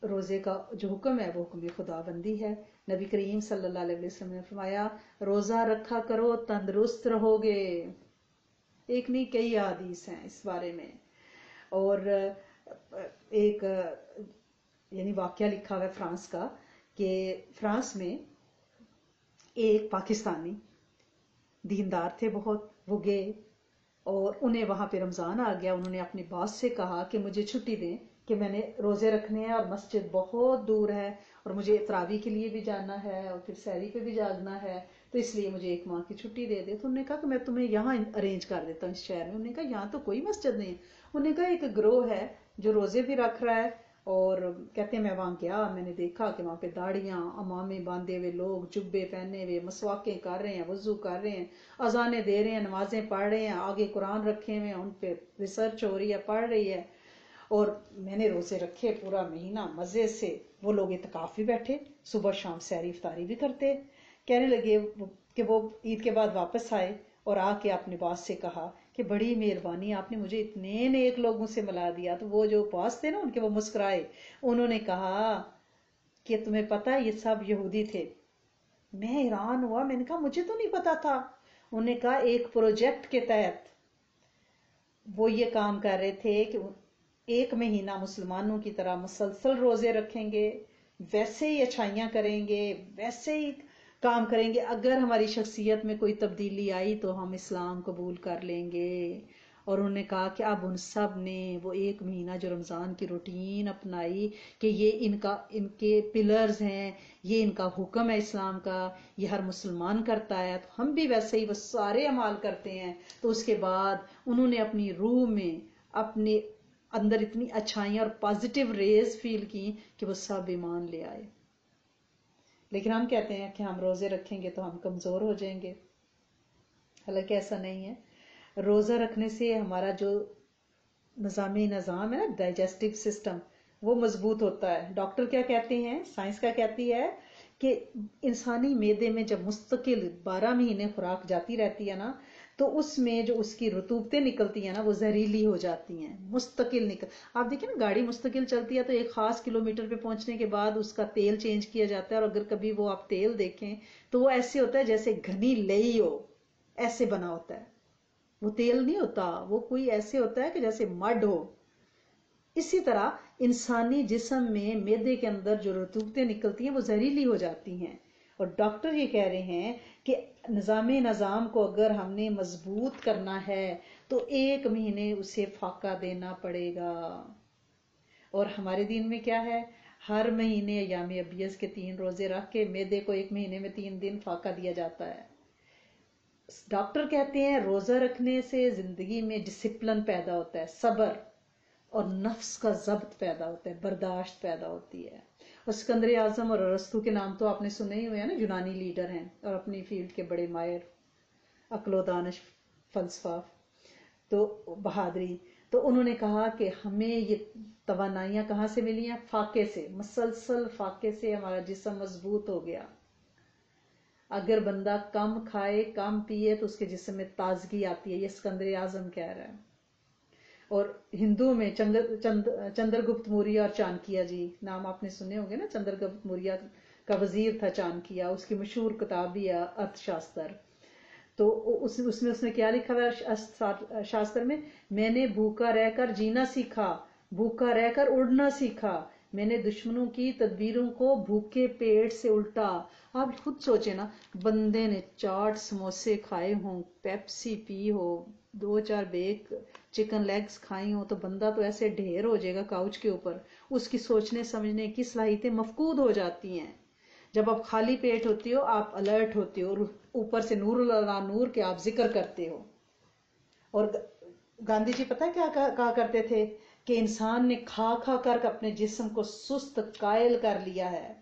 روزے کا جو حکم ہے وہ حکم خدا بندی ہے۔ نبی کریم صلی اللہ علیہ وسلم نے فرمایا روزہ رکھا کرو تندرست رہو گے، ایک نہیں کئی احادیث ہیں اس بارے میں۔ اور ایک یعنی واقعہ لکھا ہوا ہے فرانس کا، کہ فرانس میں ایک پاکستانی دیندار تھے بہت، وہ گئے اور انہیں وہاں پہ رمضان آ گیا، انہوں نے اپنے باس سے کہا کہ مجھے چھٹی دیں کہ میں نے روزے رکھنے ہیں اور مسجد بہت دور ہے اور مجھے تراویح کے لیے بھی جانا ہے اور پھر سحری پہ بھی جاگنا ہے، تو اس لیے مجھے 1 ماہ کی چھٹی دے دے۔ تو انہوں نے کہا کہ میں تمہیں یہاں ارینج کر دیتا ہوں اس شہر میں۔ انہوں نے کہا یہاں تو کوئی مسجد نہیں ہے۔ انہوں نے کہا ایک گروہ ہے جو روزے بھی رکھ رہا ہے، اور کہتے ہیں میں وہاں گیا، میں نے دیکھا کہ وہاں پہ داڑیاں امامے باندھے ہوئے لوگ، جبے پہنے ہوئے، مسواکیں کر رہے ہیں، وضو کر رہے ہیں، اذانیں دے رہے ہیں، نمازیں پڑھ رہے ہیں، آگے قرآن رکھے ہوئے ہیں، ان پہ ریسرچ ہو رہی ہے، پڑھ رہی ہے۔ اور میں نے روزے رکھے پورا مہینہ مزے سے۔ وہ لوگ اعتکاف بھی بیٹھے، صبح شام سحری افطاری بھی کرتے۔ کہنے لگے کہ وہ عید کے بعد واپس آئے اور آ کے اپنے باس سے کہا کہ بڑی مہربانی، آپ نے مجھے اتنے نیک لوگوں سے ملا دیا۔ تو وہ جو باس تھے نا ان کے، وہ مسکرائے، انہوں نے کہا کہ تمہیں پتہ یہ سب یہودی تھے۔ میں حیران ہوا، میں نے کہا مجھے تو نہیں پتا تھا۔ انہوں نے کہا ایک پروجیکٹ کے تحت وہ یہ کام کر رہے تھے کہ 1 مہینہ مسلمانوں کی طرح مسلسل روزے رکھیں گے، ویسے ہی اچھائیاں کریں گے، ویسے ہی کام کریں گے، اگر ہماری شخصیت میں کوئی تبدیلی آئی تو ہم اسلام قبول کر لیں گے۔ اور انہوں نے کہا کہ اب ان سب نے وہ 1 مہینہ جو رمضان کی روٹین اپنائی کہ یہ ان کے پلرز ہیں، یہ ان کا حکم ہے اسلام کا، یہ ہر مسلمان کرتا ہے، تو ہم بھی ویسے ہی وہ سارے اعمال کرتے ہیں۔ تو اس کے بعد انہوں نے اپنی روح میں اپنے اندر اتنی اچھائیاں اور پازیٹیو ریز فیل کی کہ وہ سب ایمان لے آئے۔ لیکن ہم کہتے ہیں کہ ہم روزے رکھیں گے تو ہم کمزور ہو جائیں گے، حالانکہ ایسا نہیں ہے۔ روزہ رکھنے سے ہمارا جو نظام ہے نا، ڈائجسٹو سسٹم، وہ مضبوط ہوتا ہے۔ ڈاکٹر کیا کہتے ہیں، سائنس کا کہتی ہے کہ انسانی معدے میں جب مستقل 12 مہینے خوراک جاتی رہتی ہے نا، تو اس میں جو اس کی رطوبتیں نکلتی ہیں نا وہ زہریلی ہو جاتی ہیں، مستقل آپ دیکھیں نا گاڑی مستقل چلتی ہے تو ایک خاص کلومیٹر پہ پہنچنے کے بعد اس کا تیل چینج کیا جاتا ہے، اور اگر کبھی وہ آپ تیل دیکھیں تو وہ ایسے ہوتا ہے جیسے گھنی لئی ہو، ایسے بنا ہوتا ہے، وہ تیل نہیں ہوتا، وہ کوئی ایسے ہوتا ہے کہ جیسے مڈ ہو۔ اسی طرح انسانی جسم میں معدے کے اندر جو رطوبتیں نکلتی ہیں وہ زہریلی ہو جاتی ہیں، اور ڈاکٹر یہ کہہ رہے ہیں کہ نظام کو اگر ہم نے مضبوط کرنا ہے تو 1 مہینے اسے فاقہ دینا پڑے گا۔ اور ہمارے دین میں کیا ہے، ہر مہینے ایام ابیض کے 3 روزے رکھ کے معدے کو 1 مہینے میں 3 دن فاقہ دیا جاتا ہے۔ ڈاکٹر کہتے ہیں روزہ رکھنے سے زندگی میں ڈسپلن پیدا ہوتا ہے، صبر اور نفس کا ضبط پیدا ہوتا ہے، برداشت پیدا ہوتی ہے۔ اور اسکندر اعظم اور ارسطو کے نام تو آپ نے سنے ہی ہوئے ہیں نا، یونانی لیڈر ہیں اور اپنی فیلڈ کے بڑے ماہر، عقل و دانش، فلسفہ، تو بہادری۔ تو انہوں نے کہا کہ ہمیں یہ توانائیاں کہاں سے ملی ہیں، فاقے سے، مسلسل فاقے سے ہمارا جسم مضبوط ہو گیا۔ اگر بندہ کم کھائے کم پیے تو اس کے جسم میں تازگی آتی ہے، یہ اسکندر اعظم کہہ رہا ہے۔ اور ہندو میں چندر گپت موریہ اور چانکیہ جی، نام آپ نے سنے ہوں گے نا، چندر گپت موریہ کا وزیر تھا چانکیہ، اس کی مشہور کتاب بھی ہے ارتھ شاستر۔ تو اس نے کیا لکھا ہے شاستر میں نے بھوکا رہ کر جینا سیکھا، بھوکا رہ کر اڑنا سیکھا، میں نے دشمنوں کی تدبیروں کو بھوکے پیٹ سے الٹا۔ آپ خود سوچیں نا، بندے نے چاٹ سموسے کھائے ہوں، پیپسی پی ہو، 2-4 بیک چکن لیگز کھائی ہوں، تو بندہ تو ایسے ڈھیر ہو جائے گا کاؤچ کے اوپر، اس کی سوچنے سمجھنے کی صلاحیتیں مفقود ہو جاتی ہیں۔ جب آپ خالی پیٹ ہوتی ہو آپ الرٹ ہوتے ہو، اور اوپر سے نور اللہ نور کے آپ ذکر کرتے ہو۔ اور گاندھی جی پتہ کیا کہا کرتے تھے کہ انسان نے کھا کھا کر اپنے جسم کو سست قائل کر لیا ہے،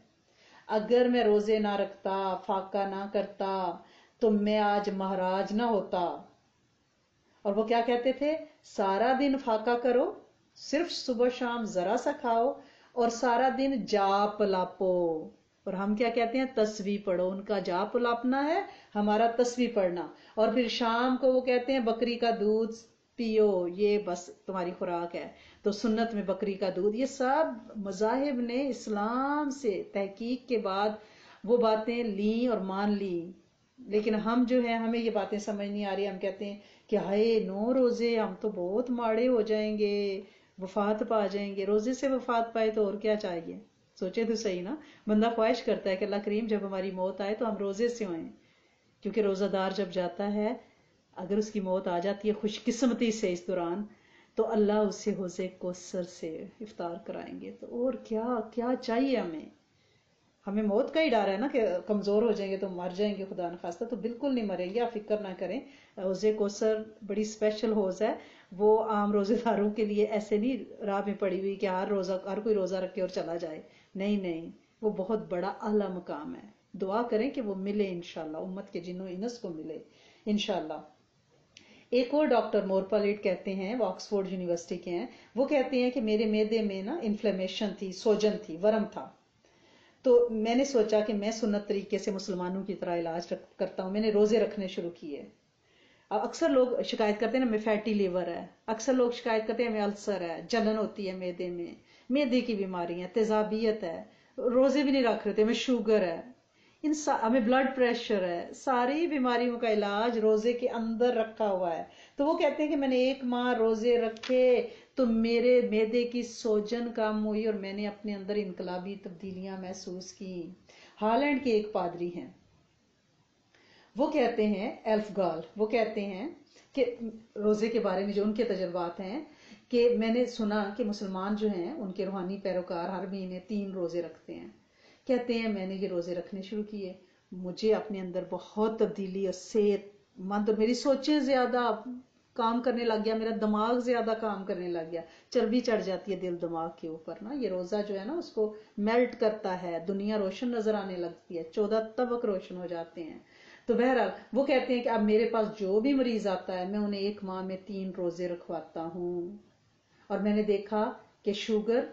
اگر میں روزے نہ رکھتا، فاقہ نہ کرتا تو میں آج مہاراج نہ ہوتا۔ اور وہ کیا کہتے تھے، سارا دن فاقہ کرو، صرف صبح شام ذرا سا کھاؤ، اور سارا دن جاپ لاپو۔ اور ہم کیا کہتے ہیں، تسبیح پڑھو۔ ان کا جاپ لاپنا ہے، ہمارا تسبیح پڑھنا۔ اور پھر شام کو وہ کہتے ہیں بکری کا دودھ پیو، یہ بس تمہاری خوراک ہے. تو سنت میں بکری کا دودھ، یہ سب مذاہب نے اسلام سے تحقیق کے بعد وہ باتیں لیں اور مان لیں. لیکن ہم جو ہیں ہمیں یہ باتیں سمجھ نہیں آ رہی. ہم کہتے ہیں کہ ہائے 9 روزے ہم تو بہت ماڑے ہو جائیں گے، وفات پا جائیں گے. روزے سے وفات پائے تو اور کیا چاہیے؟ سوچے تو صحیح نا. بندہ خواہش کرتا ہے کہ اللہ کریم جب ہماری موت آئے تو ہم روزے سے ہوئیں، کیونکہ روزہ دار جب جاتا ہے، اگر اس کی موت آ جاتی ہے خوش قسمتی سے اس دوران، تو اللہ اسے حوض کوثر سے افطار کرائیں گے. تو اور کیا کیا چاہیے ہمیں؟ ہمیں موت کا ہی ڈر ہے نا کہ کمزور ہو جائیں گے تو مر جائیں گے، خدا نخواستہ. تو بالکل نہیں مریں گے، آپ فکر نہ کریں. حوض کوثر بڑی اسپیشل حوض ہے. وہ عام روزے داروں کے لیے ایسے نہیں راہ میں پڑی ہوئی کہ ہر کوئی روزہ رکھے اور چلا جائے. نہیں نہیں، وہ بہت بڑا اعلیٰ مقام ہے. دعا کریں کہ وہ ملے انشاءاللہ، امت کے جنوں انس کو ملے انشاءاللہ. ایک اور ڈاکٹر مورپالیٹ کہتے ہیں، وہ آکسفورڈ یونیورسٹی کے ہیں، وہ کہتے ہیں کہ میرے معدے میں نا انفلیمیشن تھی، سوجن تھی، ورم تھا. تو میں نے سوچا کہ میں سنت طریقے سے مسلمانوں کی طرح علاج کرتا ہوں. میں نے روزے رکھنے شروع کیے. اکثر لوگ شکایت کرتے ہیں نا ہمیں فیٹی لیور ہے، اکثر لوگ شکایت کرتے ہیں ہمیں السر ہے، جلن ہوتی ہے معدے میں، معدے کی بیماری ہے، تیزابیت ہے، روزے بھی نہیں رکھ رہے تھے، ہمیں شوگر ہے، ہمیں بلڈ پریشر ہے. ساری بیماریوں کا علاج روزے کے اندر رکھا ہوا ہے. تو وہ کہتے ہیں کہ میں نے 1 ماہ روزے رکھے تو میرے معدے کی سوجن کم ہوئی اور میں نے اپنے اندر انقلابی تبدیلیاں محسوس کی. ہالینڈ کے ایک پادری ہیں، وہ کہتے ہیں، ایلف گال، وہ کہتے ہیں کہ روزے کے بارے میں جو ان کے تجربات ہیں، کہ میں نے سنا کہ مسلمان جو ہیں ان کے روحانی پیروکار ہر مہینے 3 روزے رکھتے ہیں. کہتے ہیں میں نے یہ روزے رکھنے شروع کیے، مجھے اپنے اندر بہت تبدیلی اور صحت مند، اور میری سوچیں زیادہ کام کرنے لگ گیا، میرا دماغ زیادہ کام کرنے لگ گیا. چربی چڑھ جاتی ہے دل دماغ کے اوپر نا، یہ روزہ جو ہے نا اس کو میلٹ کرتا ہے، دنیا روشن نظر آنے لگتی ہے، 14 طبق روشن ہو جاتے ہیں. تو بہرحال وہ کہتے ہیں کہ اب میرے پاس جو بھی مریض آتا ہے میں انہیں 1 ماہ میں 3 روزے رکھواتا ہوں. اور میں نے دیکھا کہ شوگر،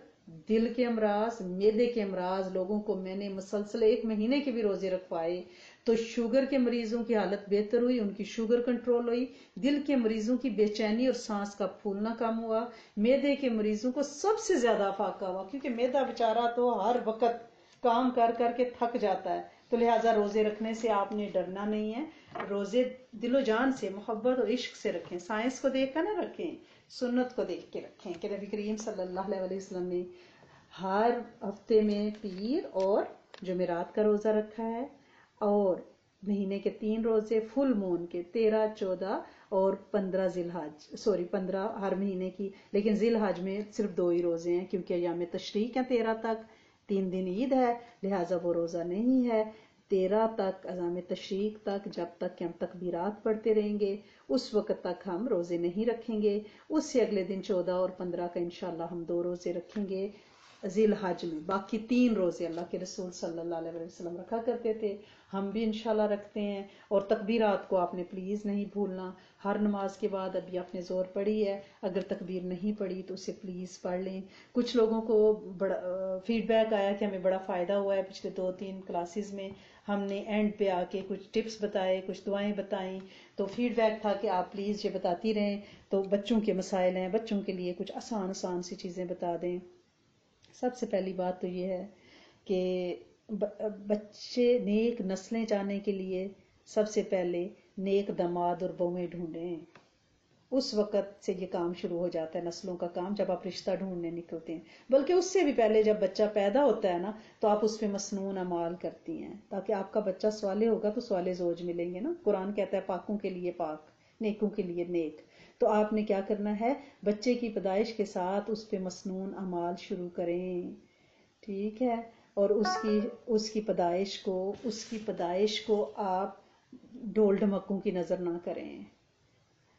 دل کے امراض، معدے کے امراض، لوگوں کو میں نے مسلسل 1 مہینے کے بھی روزے رکھوائے تو شوگر کے مریضوں کی حالت بہتر ہوئی، ان کی شوگر کنٹرول ہوئی. دل کے مریضوں کی بے چینی اور سانس کا پھولنا کم ہوا. معدے کے مریضوں کو سب سے زیادہ فاقہ ہوا، کیونکہ معدہ بیچارہ تو ہر وقت کام کر کر کے تھک جاتا ہے. تو لہٰذا روزے رکھنے سے آپ نے ڈرنا نہیں ہے. روزے دل و جان سے، محبت اور عشق سے رکھیں. سائنس کو دیکھ کر نہ رکھیں، سنت کو دیکھ کے رکھیں کہ نبی کریم صلی اللہ علیہ وسلم نے ہر ہفتے میں پیر اور جمعرات کا روزہ رکھا ہے، اور مہینے کے 3 روزے، فل مون کے 13، 14 اور 15 ذی الحج، 15 ہر مہینے کی. لیکن ذی الحج میں صرف 2 ہی روزے ہیں کیونکہ ایام تشریق ہیں 13 تک، 3 دن عید ہے، لہٰذا وہ روزہ نہیں ہے. 13 تک، ایام تشریق تک، جب تک کہ ہم تکبیرات پڑھتے رہیں گے اس وقت تک ہم روزے نہیں رکھیں گے. اس سے اگلے دن 14 اور 15 کا انشاءاللہ ہم 2 روزے رکھیں گے ذی الحج میں. باقی 3 روزے اللہ کے رسول صلی اللہ علیہ وسلم رکھا کرتے تھے، ہم بھی انشاءاللہ رکھتے ہیں. اور تکبیرات کو آپ نے پلیز نہیں بھولنا. ہر نماز کے بعد ابھی آپ نے زور پڑھی ہے، اگر تکبیر نہیں پڑھی تو اسے پلیز پڑھ لیں. کچھ لوگوں کو بڑا فیڈ بیک آیا کہ ہمیں بڑا فائدہ ہوا ہے پچھلے 2-3 کلاسز میں. ہم نے اینڈ پہ آ کے کچھ ٹپس بتائے، کچھ دعائیں بتائیں، تو فیڈ بیک تھا کہ آپ پلیز یہ بتاتی رہیں. تو بچوں کے مسائل ہیں، بچوں کے لیے کچھ آسان سی چیزیں بتا دیں. سب سے پہلی بات تو یہ ہے کہ بچے نیک نسلیں چاہنے کے لیے سب سے پہلے نیک داماد اور بہویں ڈھونڈیں. اس وقت سے یہ کام شروع ہو جاتا ہے، نسلوں کا کام، جب آپ رشتہ ڈھونڈنے نکلتے ہیں. بلکہ اس سے بھی پہلے جب بچہ پیدا ہوتا ہے نا تو آپ اس پہ مسنون اعمال کرتی ہیں، تاکہ آپ کا بچہ صالح ہوگا تو صالح زوج ملیں گے نا. قرآن کہتا ہے پاکوں کے لیے پاک، نیکوں کے لیے نیک. تو آپ نے کیا کرنا ہے، بچے کی پیدائش کے ساتھ اس پہ مسنون اعمال شروع کریں، ٹھیک ہے. اور اس کی پیدائش کو آپ ڈول ڈھمکوں کی نظر نہ کریں.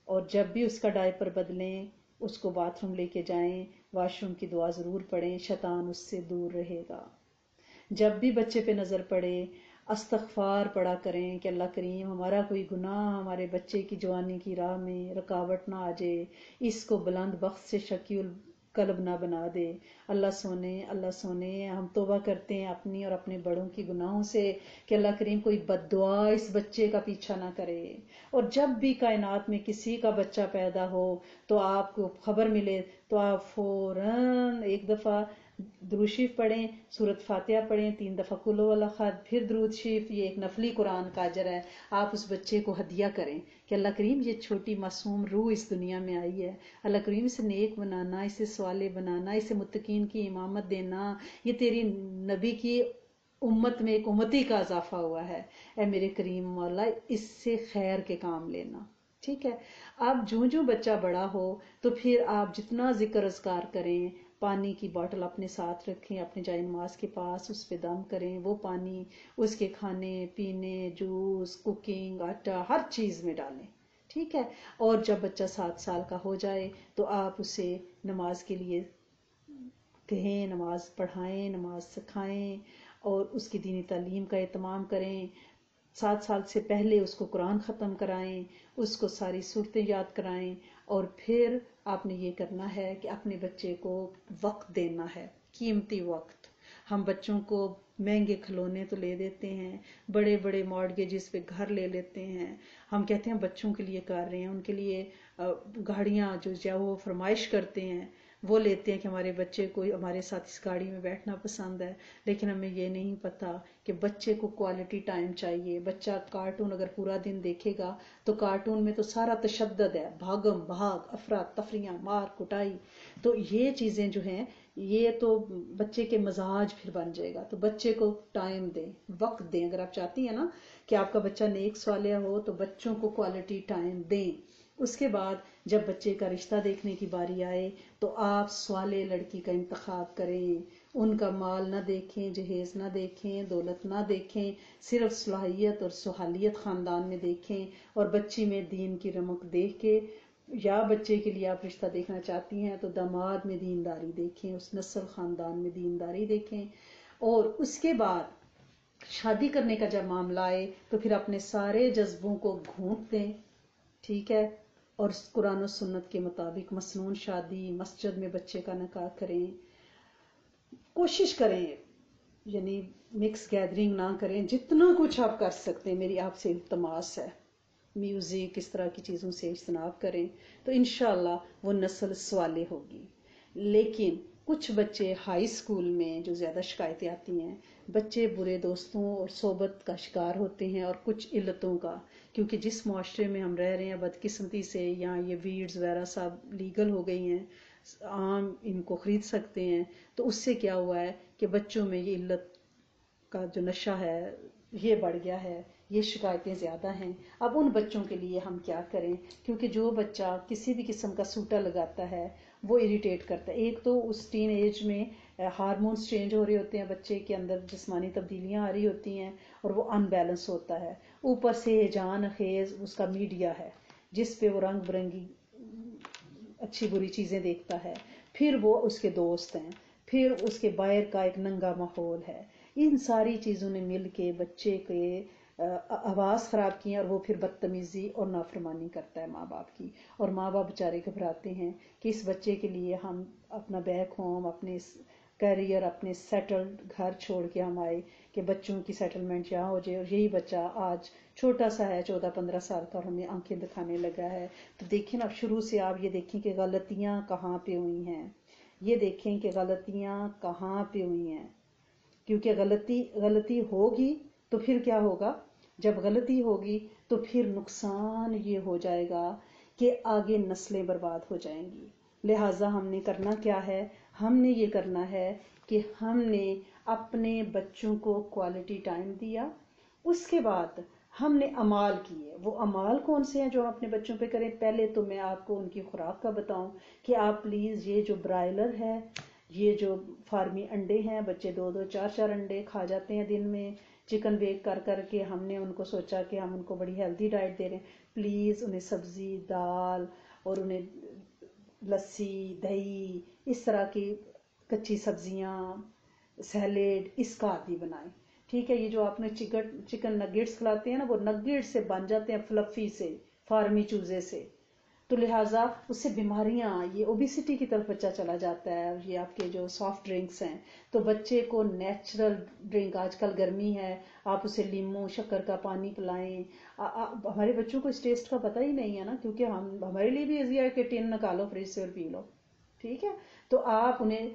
اور جب بھی اس کا ڈائپر بدلیں، اس کو باتھ روم لے کے جائیں، واش روم کی دعا ضرور پڑھیں، شیطان اس سے دور رہے گا. جب بھی بچے پہ نظر پڑے استغفار پڑھا کریں کہ اللہ کریم ہمارا کوئی گناہ ہمارے بچے کی جوانی کی راہ میں رکاوٹ نہ آ جائے، اس کو بلند بخت سے شقی قلب نہ بنا دے۔ اللہ سونے ہم توبہ کرتے ہیں اپنی اور اپنے بڑوں کی گناہوں سے کہ اللہ کریم کوئی بد دعا اس بچے کا پیچھا نہ کرے، اور جب بھی کائنات میں کسی کا بچہ پیدا ہو تو آپ کو خبر ملے تو آپ فوراً ایک دفعہ درود شریف پڑھیں، سورۃ فاتحہ پڑھیں، 3 دفعہ قل هو اللہ احد، پھر درود شریف، یہ ایک نفلی قرآن کا اجر ہے، آپ اس بچے کو ہدیہ کریں کہ اللہ کریم یہ چھوٹی معصوم روح اس دنیا میں آئی ہے، اللہ کریم اسے نیک بنانا، اسے صالح بنانا، اسے متقین کی امامت دینا، یہ تیری نبی کی امت میں ایک امتی کا اضافہ ہوا ہے، اے میرے کریم مولا اس سے خیر کے کام لینا۔ ٹھیک ہے، اب جوں بچہ بڑا ہو تو پھر آپ جتنا ذکر اذکار کریں، پانی کی بوٹل اپنے ساتھ رکھیں، اپنے جائے نماز کے پاس، اس پہ دم کریں، وہ پانی اس کے کھانے پینے، جوس، کوکنگ، آٹا، ہر چیز میں ڈالیں۔ ٹھیک ہے، اور جب بچہ 7 سال کا ہو جائے تو آپ اسے نماز کے لیے کہیں، نماز پڑھائیں، نماز سکھائیں اور اس کی دینی تعلیم کا اہتمام کریں۔ 7 سال سے پہلے اس کو قرآن ختم کرائیں، اس کو ساری صورتیں یاد کرائیں، اور پھر آپ نے یہ کرنا ہے کہ اپنے بچے کو وقت دینا ہے، قیمتی وقت۔ ہم بچوں کو مہنگے کھلونے تو لے دیتے ہیں، بڑے بڑے مارگیجز پہ گھر لے لیتے ہیں، ہم کہتے ہیں بچوں کے لیے کر رہے ہیں، ان کے لیے گاڑیاں جو وہ فرمائش کرتے ہیں وہ لیتے ہیں کہ ہمارے بچے کو ہمارے ساتھ اس گاڑی میں بیٹھنا پسند ہے، لیکن ہمیں یہ نہیں پتا کہ بچے کو کوالٹی ٹائم چاہیے۔ بچہ کارٹون اگر پورا دن دیکھے گا تو کارٹون میں تو سارا تشدد ہے، بھاگم بھاگ، افراد تفریح، مار کٹائی، تو یہ چیزیں جو ہیں یہ تو بچے کے مزاج پھر بن جائے گا۔ تو بچے کو ٹائم دیں، وقت دیں، اگر آپ چاہتی ہیں نا کہ آپ کا بچہ نیک صالح ہو تو بچوں کو کوالٹی ٹائم دیں۔ اس کے بعد جب بچے کا رشتہ دیکھنے کی باری آئے تو آپ صالح لڑکی کا انتخاب کریں، ان کا مال نہ دیکھیں، جہیز نہ دیکھیں، دولت نہ دیکھیں، صرف صلاحیت اور صحالیت خاندان میں دیکھیں، اور بچی میں دین کی رمق دیکھ کے، یا بچے کے لیے آپ رشتہ دیکھنا چاہتی ہیں تو داماد میں دینداری دیکھیں، اس نسل خاندان میں دینداری دیکھیں، اور اس کے بعد شادی کرنے کا جب معاملہ آئے تو پھر اپنے سارے جذبوں کو گھونٹ دیں۔ ٹھیک ہے، اور قرآن و سنت کے مطابق مسنون شادی، مسجد میں بچے کا نکاح کریں، کوشش کریں، یعنی مکس گیدرنگ نہ کریں، جتنا کچھ آپ کر سکتے ہیں میری آپ سے التماس ہے، میوزک اس طرح کی چیزوں سے اجتناب کریں تو انشاءاللہ وہ نسل صالح ہوگی۔ لیکن کچھ بچے ہائی اسکول میں جو زیادہ شکایتیں آتی ہیں، بچے برے دوستوں اور صحبت کا شکار ہوتے ہیں اور کچھ علتوں کا، کیونکہ جس معاشرے میں ہم رہ رہے ہیں بدقسمتی سے یہاں یہ ویڈز وغیرہ سب لیگل ہو گئی ہیں، عام ان کو خرید سکتے ہیں، تو اس سے کیا ہوا ہے کہ بچوں میں یہ علت کا جو نشہ ہے یہ بڑھ گیا ہے، یہ شکایتیں زیادہ ہیں۔ اب ان بچوں کے لیے ہم کیا کریں، کیونکہ جو بچہ کسی بھی قسم کا سوٹا لگاتا ہے وہ اریٹیٹ کرتا ہے، ایک تو اس ٹین ایج میں ہارمونز چینج ہو رہے ہوتے ہیں، بچے کے اندر جسمانی تبدیلیاں آ رہی ہوتی ہیں اور وہ ان بیلنس ہوتا ہے، اوپر سے ہیجان خیز اس کا میڈیا ہے جس پہ وہ رنگ برنگی اچھی بری چیزیں دیکھتا ہے، پھر وہ اس کے دوست ہیں، پھر اس کے باہر کا ایک ننگا ماحول ہے، ان ساری چیزوں نے مل کے بچے کے آواز خراب کی اور وہ پھر بدتمیزی اور نافرمانی کرتا ہے ماں باپ کی، اور ماں باپ بیچارے گھبراتے ہیں کہ اس بچے کے لیے ہم اپنا بیک ہوم، اپنے کیریئر، اپنے سیٹلڈ گھر چھوڑ کے ہم آئے کہ بچوں کی سیٹلمنٹ یہاں ہو جائے، اور یہی بچہ آج چھوٹا سا ہے، 14-15 سال کا، اور ہمیں آنکھیں دکھانے لگا ہے۔ تو دیکھیں نا، شروع سے آپ یہ دیکھیں کہ غلطیاں کہاں پہ ہوئی ہیں، یہ دیکھیں کہ غلطیاں کہاں پہ ہوئی ہیں، کیونکہ غلطی ہوگی تو پھر کیا ہوگا، جب غلطی ہوگی تو پھر نقصان یہ ہو جائے گا کہ آگے نسلیں برباد ہو جائیں گی۔ لہٰذا ہم نے کرنا کیا ہے، ہم نے یہ کرنا ہے کہ ہم نے اپنے بچوں کو کوالٹی ٹائم دیا، اس کے بعد ہم نے اعمال کیے۔ وہ اعمال کون سے ہیں جو ہم اپنے بچوں پہ کریں؟ پہلے تو میں آپ کو ان کی خوراک کا بتاؤں کہ آپ پلیز یہ جو برائلر ہے، یہ جو فارمی انڈے ہیں، بچے 2-2 4-4 انڈے کھا جاتے ہیں دن میں، چکن بیک کر کر کے ہم نے ان کو سوچا کہ ہم ان کو بڑی ہیلدی ڈائٹ دے رہے ہیں، پلیز انہیں سبزی، دال اور انہیں لسی، دہی، اس طرح کی کچی سبزیاں، سیلیڈ، اس کا عادی بنائیں۔ ٹھیک ہے، یہ جو آپ نے چکن نگیٹس کھلاتے ہیں نا، وہ نگیٹ سے بن جاتے ہیں فلفی سے، فارمی چوزے سے، تو لہٰذا اس سے بیماریاں، یہ اوبیسٹی کی طرف بچہ چلا جاتا ہے. یہ آپ کے جو سافٹ ڈرنکس ہیں، تو بچے کو نیچرل ڈرنک، آج کل گرمی ہے، آپ اسے لیموں شکر کا پانی پلائیں. ہمارے بچوں کو اس ٹیسٹ کا پتہ ہی نہیں ہے نا، کیونکہ ہمارے لیے بھی ایزی ہے کہ ٹین نکالو فریج سے اور پی لو. ٹھیک ہے، تو آپ انہیں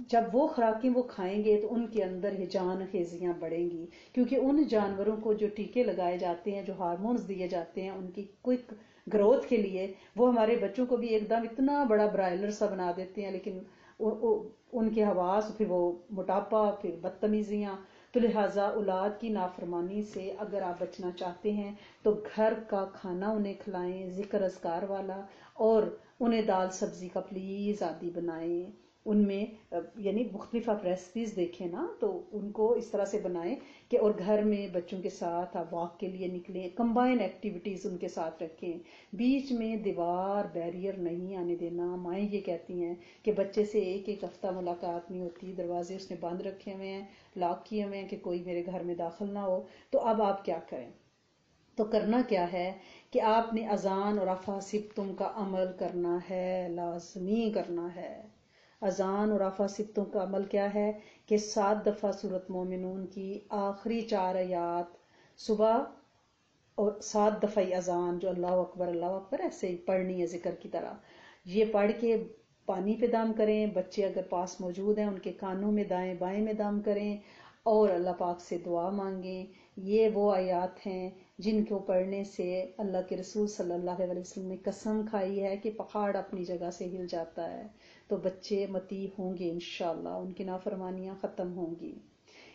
جب وہ خوراکیں وہ کھائیں گے تو ان کے اندر یہ جان خیزیاں بڑھیں گی، کیونکہ ان جانوروں کو جو ٹیکے لگائے جاتے ہیں، جو ہارمونز دیے جاتے ہیں ان کی کوئک گروتھ کے لیے، وہ ہمارے بچوں کو بھی ایک دم اتنا بڑا برائلر سا بنا دیتے ہیں، لیکن ان کے حواس، پھر وہ موٹاپا، پھر بدتمیزیاں. تو لہٰذا اولاد کی نافرمانی سے اگر آپ بچنا چاہتے ہیں تو گھر کا کھانا انہیں کھلائیں، ذکر اذکار والا، اور انہیں دال سبزی کا پلیز عادی بنائیں. ان میں یعنی مختلف آپ ریسپیز دیکھیں نا، تو ان کو اس طرح سے بنائیں کہ، اور گھر میں بچوں کے ساتھ آپ واک کے لیے نکلیں، کمبائن ایکٹیویٹیز ان کے ساتھ رکھیں، بیچ میں دیوار بیریئر نہیں آنے دینا. مائیں یہ کہتی ہیں کہ بچے سے ایک ایک ہفتہ ملاقات نہیں ہوتی، دروازے اس نے بند رکھے ہوئے ہیں، لاک کیے ہوئے ہیں کہ کوئی میرے گھر میں داخل نہ ہو. تو اب آپ کیا کریں؟ تو کرنا کیا ہے کہ آپ نے اذان اور افاسبتم کا عمل کرنا ہے، لازمی کرنا ہے. اذان اور افاسبتم کا عمل کیا ہے کہ 7 دفعہ سورۃ مومنون کی آخری 4 آیات صبح، اور 7 دفعہ اذان جو اللہ اکبر ایسے ہی پڑھنی ہے ذکر کی طرح، یہ پڑھ کے پانی پہ دم کریں. بچے اگر پاس موجود ہیں ان کے کانوں میں دائیں بائیں میں دم کریں اور اللہ پاک سے دعا مانگیں. یہ وہ آیات ہیں جن کو پڑھنے سے اللہ کے رسول صلی اللہ علیہ وسلم نے قسم کھائی ہے کہ پہاڑ اپنی جگہ سے ہل جاتا ہے. تو بچے متی ہوں گے انشاءاللہ، ان کی نافرمانیاں ختم ہوں گی.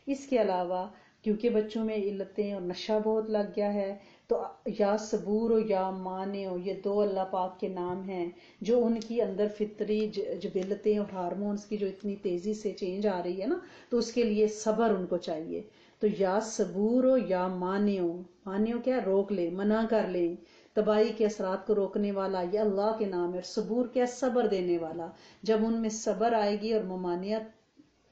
اس کے علاوہ کیونکہ بچوں میں علتیں اور نشہ بہت لگ گیا ہے، تو یا صبور و یا مانع، یہ 2 اللہ پاک کے نام ہیں جو ان کی اندر فطری جبلتیں اور ہارمونز کی جو اتنی تیزی سے چینج آ رہی ہے نا، تو اس کے لیے صبر ان کو چاہیے. تو یا صبور و یا مانع، مانع کیا؟ روک لیں، منع کر لیں، تباہی کے اثرات کو روکنے والا یہ اللہ کے نام ہے. اور صبور کیا؟ صبر دینے والا. جب ان میں صبر آئے گی اور ممانعت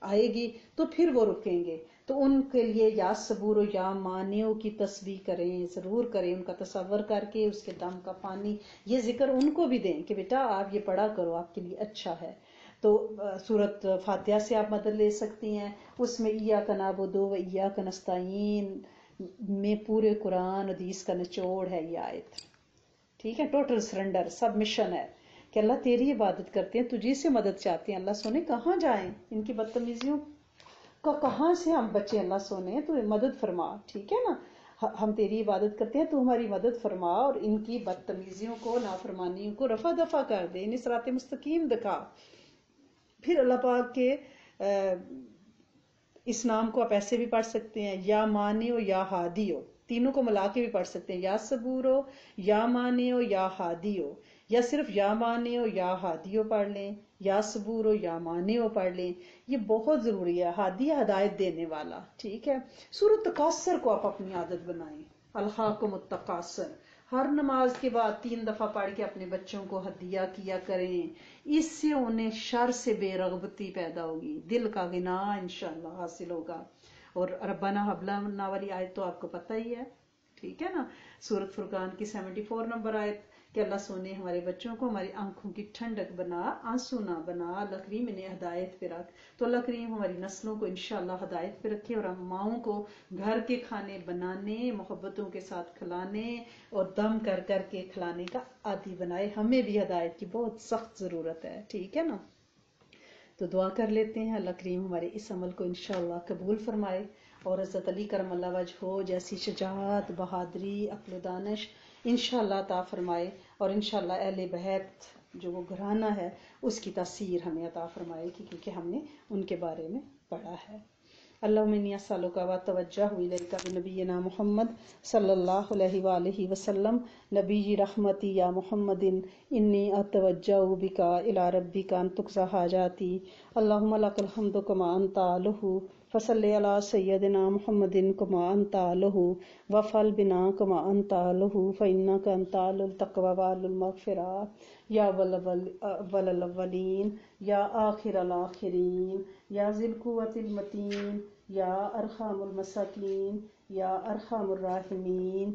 آئے گی تو پھر وہ رکیں گے. تو ان کے لیے یا صبور و یا مانع کی تسبیح کریں، ضرور کریں، ان کا تصور کر کے اس کے دم کا پانی، یہ ذکر ان کو بھی دیں کہ بیٹا آپ یہ پڑھا کرو، آپ کے لیے اچھا ہے. تو سورۃ فاتحہ سے آپ مدد لے سکتی ہیں. اس میں ایاک نعبد و ایاک نستعین میں پورے قرآن حدیث کا نچوڑ ہے یہ آیت. ٹھیک ہے، ٹوٹل سرنڈر، سب مشن ہے کہ اللہ تیری عبادت کرتے ہیں، تجھی سے مدد چاہتے ہیں. اللہ سونے کہاں جائیں، ان کی بدتمیزیوں کا کہاں سے ہم بچے؟ اللہ سونے تو مدد فرما. ٹھیک ہے نا، ہم تیری عبادت کرتے ہیں تو ہماری مدد فرما، اور ان کی بدتمیزیوں کو، نافرمانیوں کو رفع دفع کر دے، انہیں صراط مستقیم دکھا. پھر اللہ پاک کے اس نام کو آپ ایسے بھی پڑھ سکتے ہیں، یا مانع ہو یا ہادی ہو، تینوں کو ملا کے بھی پڑھ سکتے ہیں. یا صبور ہو، یا مانع ہو یا ہادی ہو، یا صرف یا مانع ہو یا ہادی ہو پڑھ لیں، یا صبور ہو یا مانع ہو پڑھ لیں. یہ بہت ضروری ہے. ہادی ہدایت دینے والا. ٹھیک ہے، سورۃ تکاثر کو آپ اپنی عادت بنائیں. الہاکم التکاثر ہر نماز کے بعد 3 دفعہ پڑھ کے اپنے بچوں کو ہدیہ کیا کریں. اس سے انہیں شر سے بے رغبتی پیدا ہوگی، دل کا غنا انشاءاللہ حاصل ہوگا. اور ربنا ہب لنا والی آیت تو آپ کو پتہ ہی ہے. ٹھیک ہے نا، سورۃ فرقان کی 74 نمبر آیت کہ اللہ سونے ہمارے بچوں کو ہماری آنکھوں کی ٹھنڈک بنا، آنسو نہ بنا. اللہ کریم انہیں ہدایت پہ رکھ. تو اللہ کریم ہماری نسلوں کو انشاءاللہ ہدایت پہ رکھے، اور ہم ماؤں کو گھر کے کھانے بنانے، محبتوں کے ساتھ کھلانے اور دم کر کر کے کھلانے کا عادی بنائے. ہمیں بھی ہدایت کی بہت سخت ضرورت ہے. ٹھیک ہے نا، تو دعا کر لیتے ہیں اللہ کریم ہمارے اس عمل کو انشاءاللہ قبول فرمائے، اور حضرت علی کرم اللہ وجہہ جیسی شجاعت، بہادری، عقل و دانش انشاءاللہ عطا فرمائے، اور انشاءاللہ اہل بیت جو وہ گھرانہ ہے اس کی تاثیر ہمیں عطا فرمائے، کیونکہ ہم نے ان کے بارے میں پڑھا ہے. اللہم انی اسألک واتوجہ الیک بنبینا محمد صلی اللہ علیہ وآلہ وسلم نبی رحمتی یا محمد انی اتوجہ بک الی ربک ان تقضی حاجاتی. اللہم لک الحمد کما انت اہلہ فصلی علی سیدنا محمد کما انت اہلہ وفعل بنا کما انت اہلہ فانک انت اہل التقوی واہل المغفرہ. یا اول الاولین، یا آخر الاخرین، یا ذی القوۃ المتین، یا ارحم المساکین، یا ارحم الراحمین.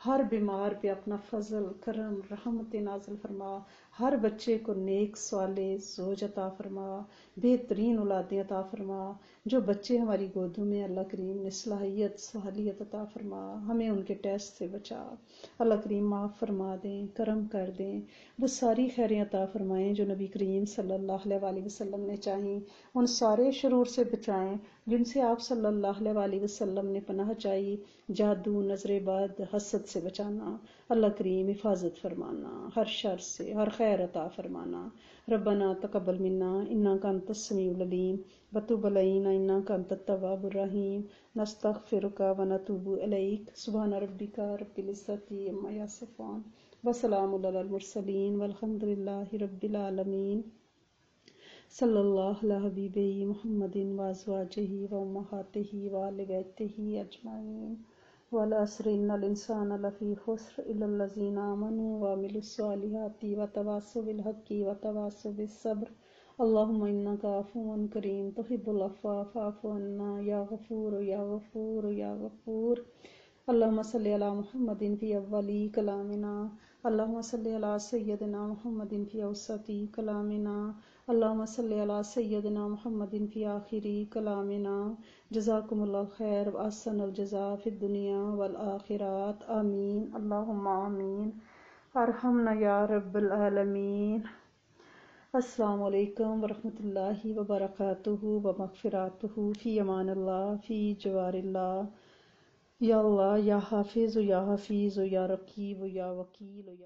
ہر بیمار پہ اپنا فضل کرم رحمت نازل فرما، ہر بچے کو نیک صالح زوج عطا فرما، بہترین اولادیں عطا فرما، جو بچے ہماری گودوں میں اللہ کریم نے صلاحیت عطا فرما، ہمیں ان کے ٹیسٹ سے بچا، اللہ کریم معاف فرما دیں، کرم کر دیں، وہ ساری خیریں عطا فرمائیں جو نبی کریم صلی اللہ علیہ وسلم نے چاہیں، ان سارے شرور سے بچائیں جن سے آپ صلی اللہ علیہ وسلم نے پناہ چاہی، جادو، نظر بد، حسد سے بچانا، اللہ کریم حفاظت فرمانا، ہر شر سے ہر خیر عطا فرمانا۔ ربنا تقبل منا انک انت السمیع العلیم وتب علینا انک انت التواب الرحیم، نستغفرک ونتوب الیک، سبحان ربک رب العزۃ عما یصفون وسلام علی المرسلین والحمد للہ رب العالمین، صلی اللہ علی حبیبہ محمد وازواجہ وامہاتہ وآل بیتہ اجمعین، والعصر ان الانسان لفی خسر الا الذین آمنوا وعملوا الصالحات وتواصوا بالحق وتواصوا بالصبر، اللہم انک عفو کریم تحب العفو فاعف عنا یا غفور یا غفور یا غفور۔ اللہم صلی علی محمد فی اولی کلامنا، اللہم صلی علی سیدنا محمد فی اوسطی کلامنا، اللہم صلی علی سیدنا محمد فی آخری کلامنا، جزاکم اللہ خیر واحسن الجزاء فی الدنیا والآخرات، آمین اللہم آمین، ارحمنا یا رب العالمین۔ السلام علیکم ورحمۃ اللہ وبرکاتہ ومغفراتہ، فی امان اللہ، فی جوار اللہ، یا اللہ یا حافظ یا حفیظ یا رقیب یا وکیل یا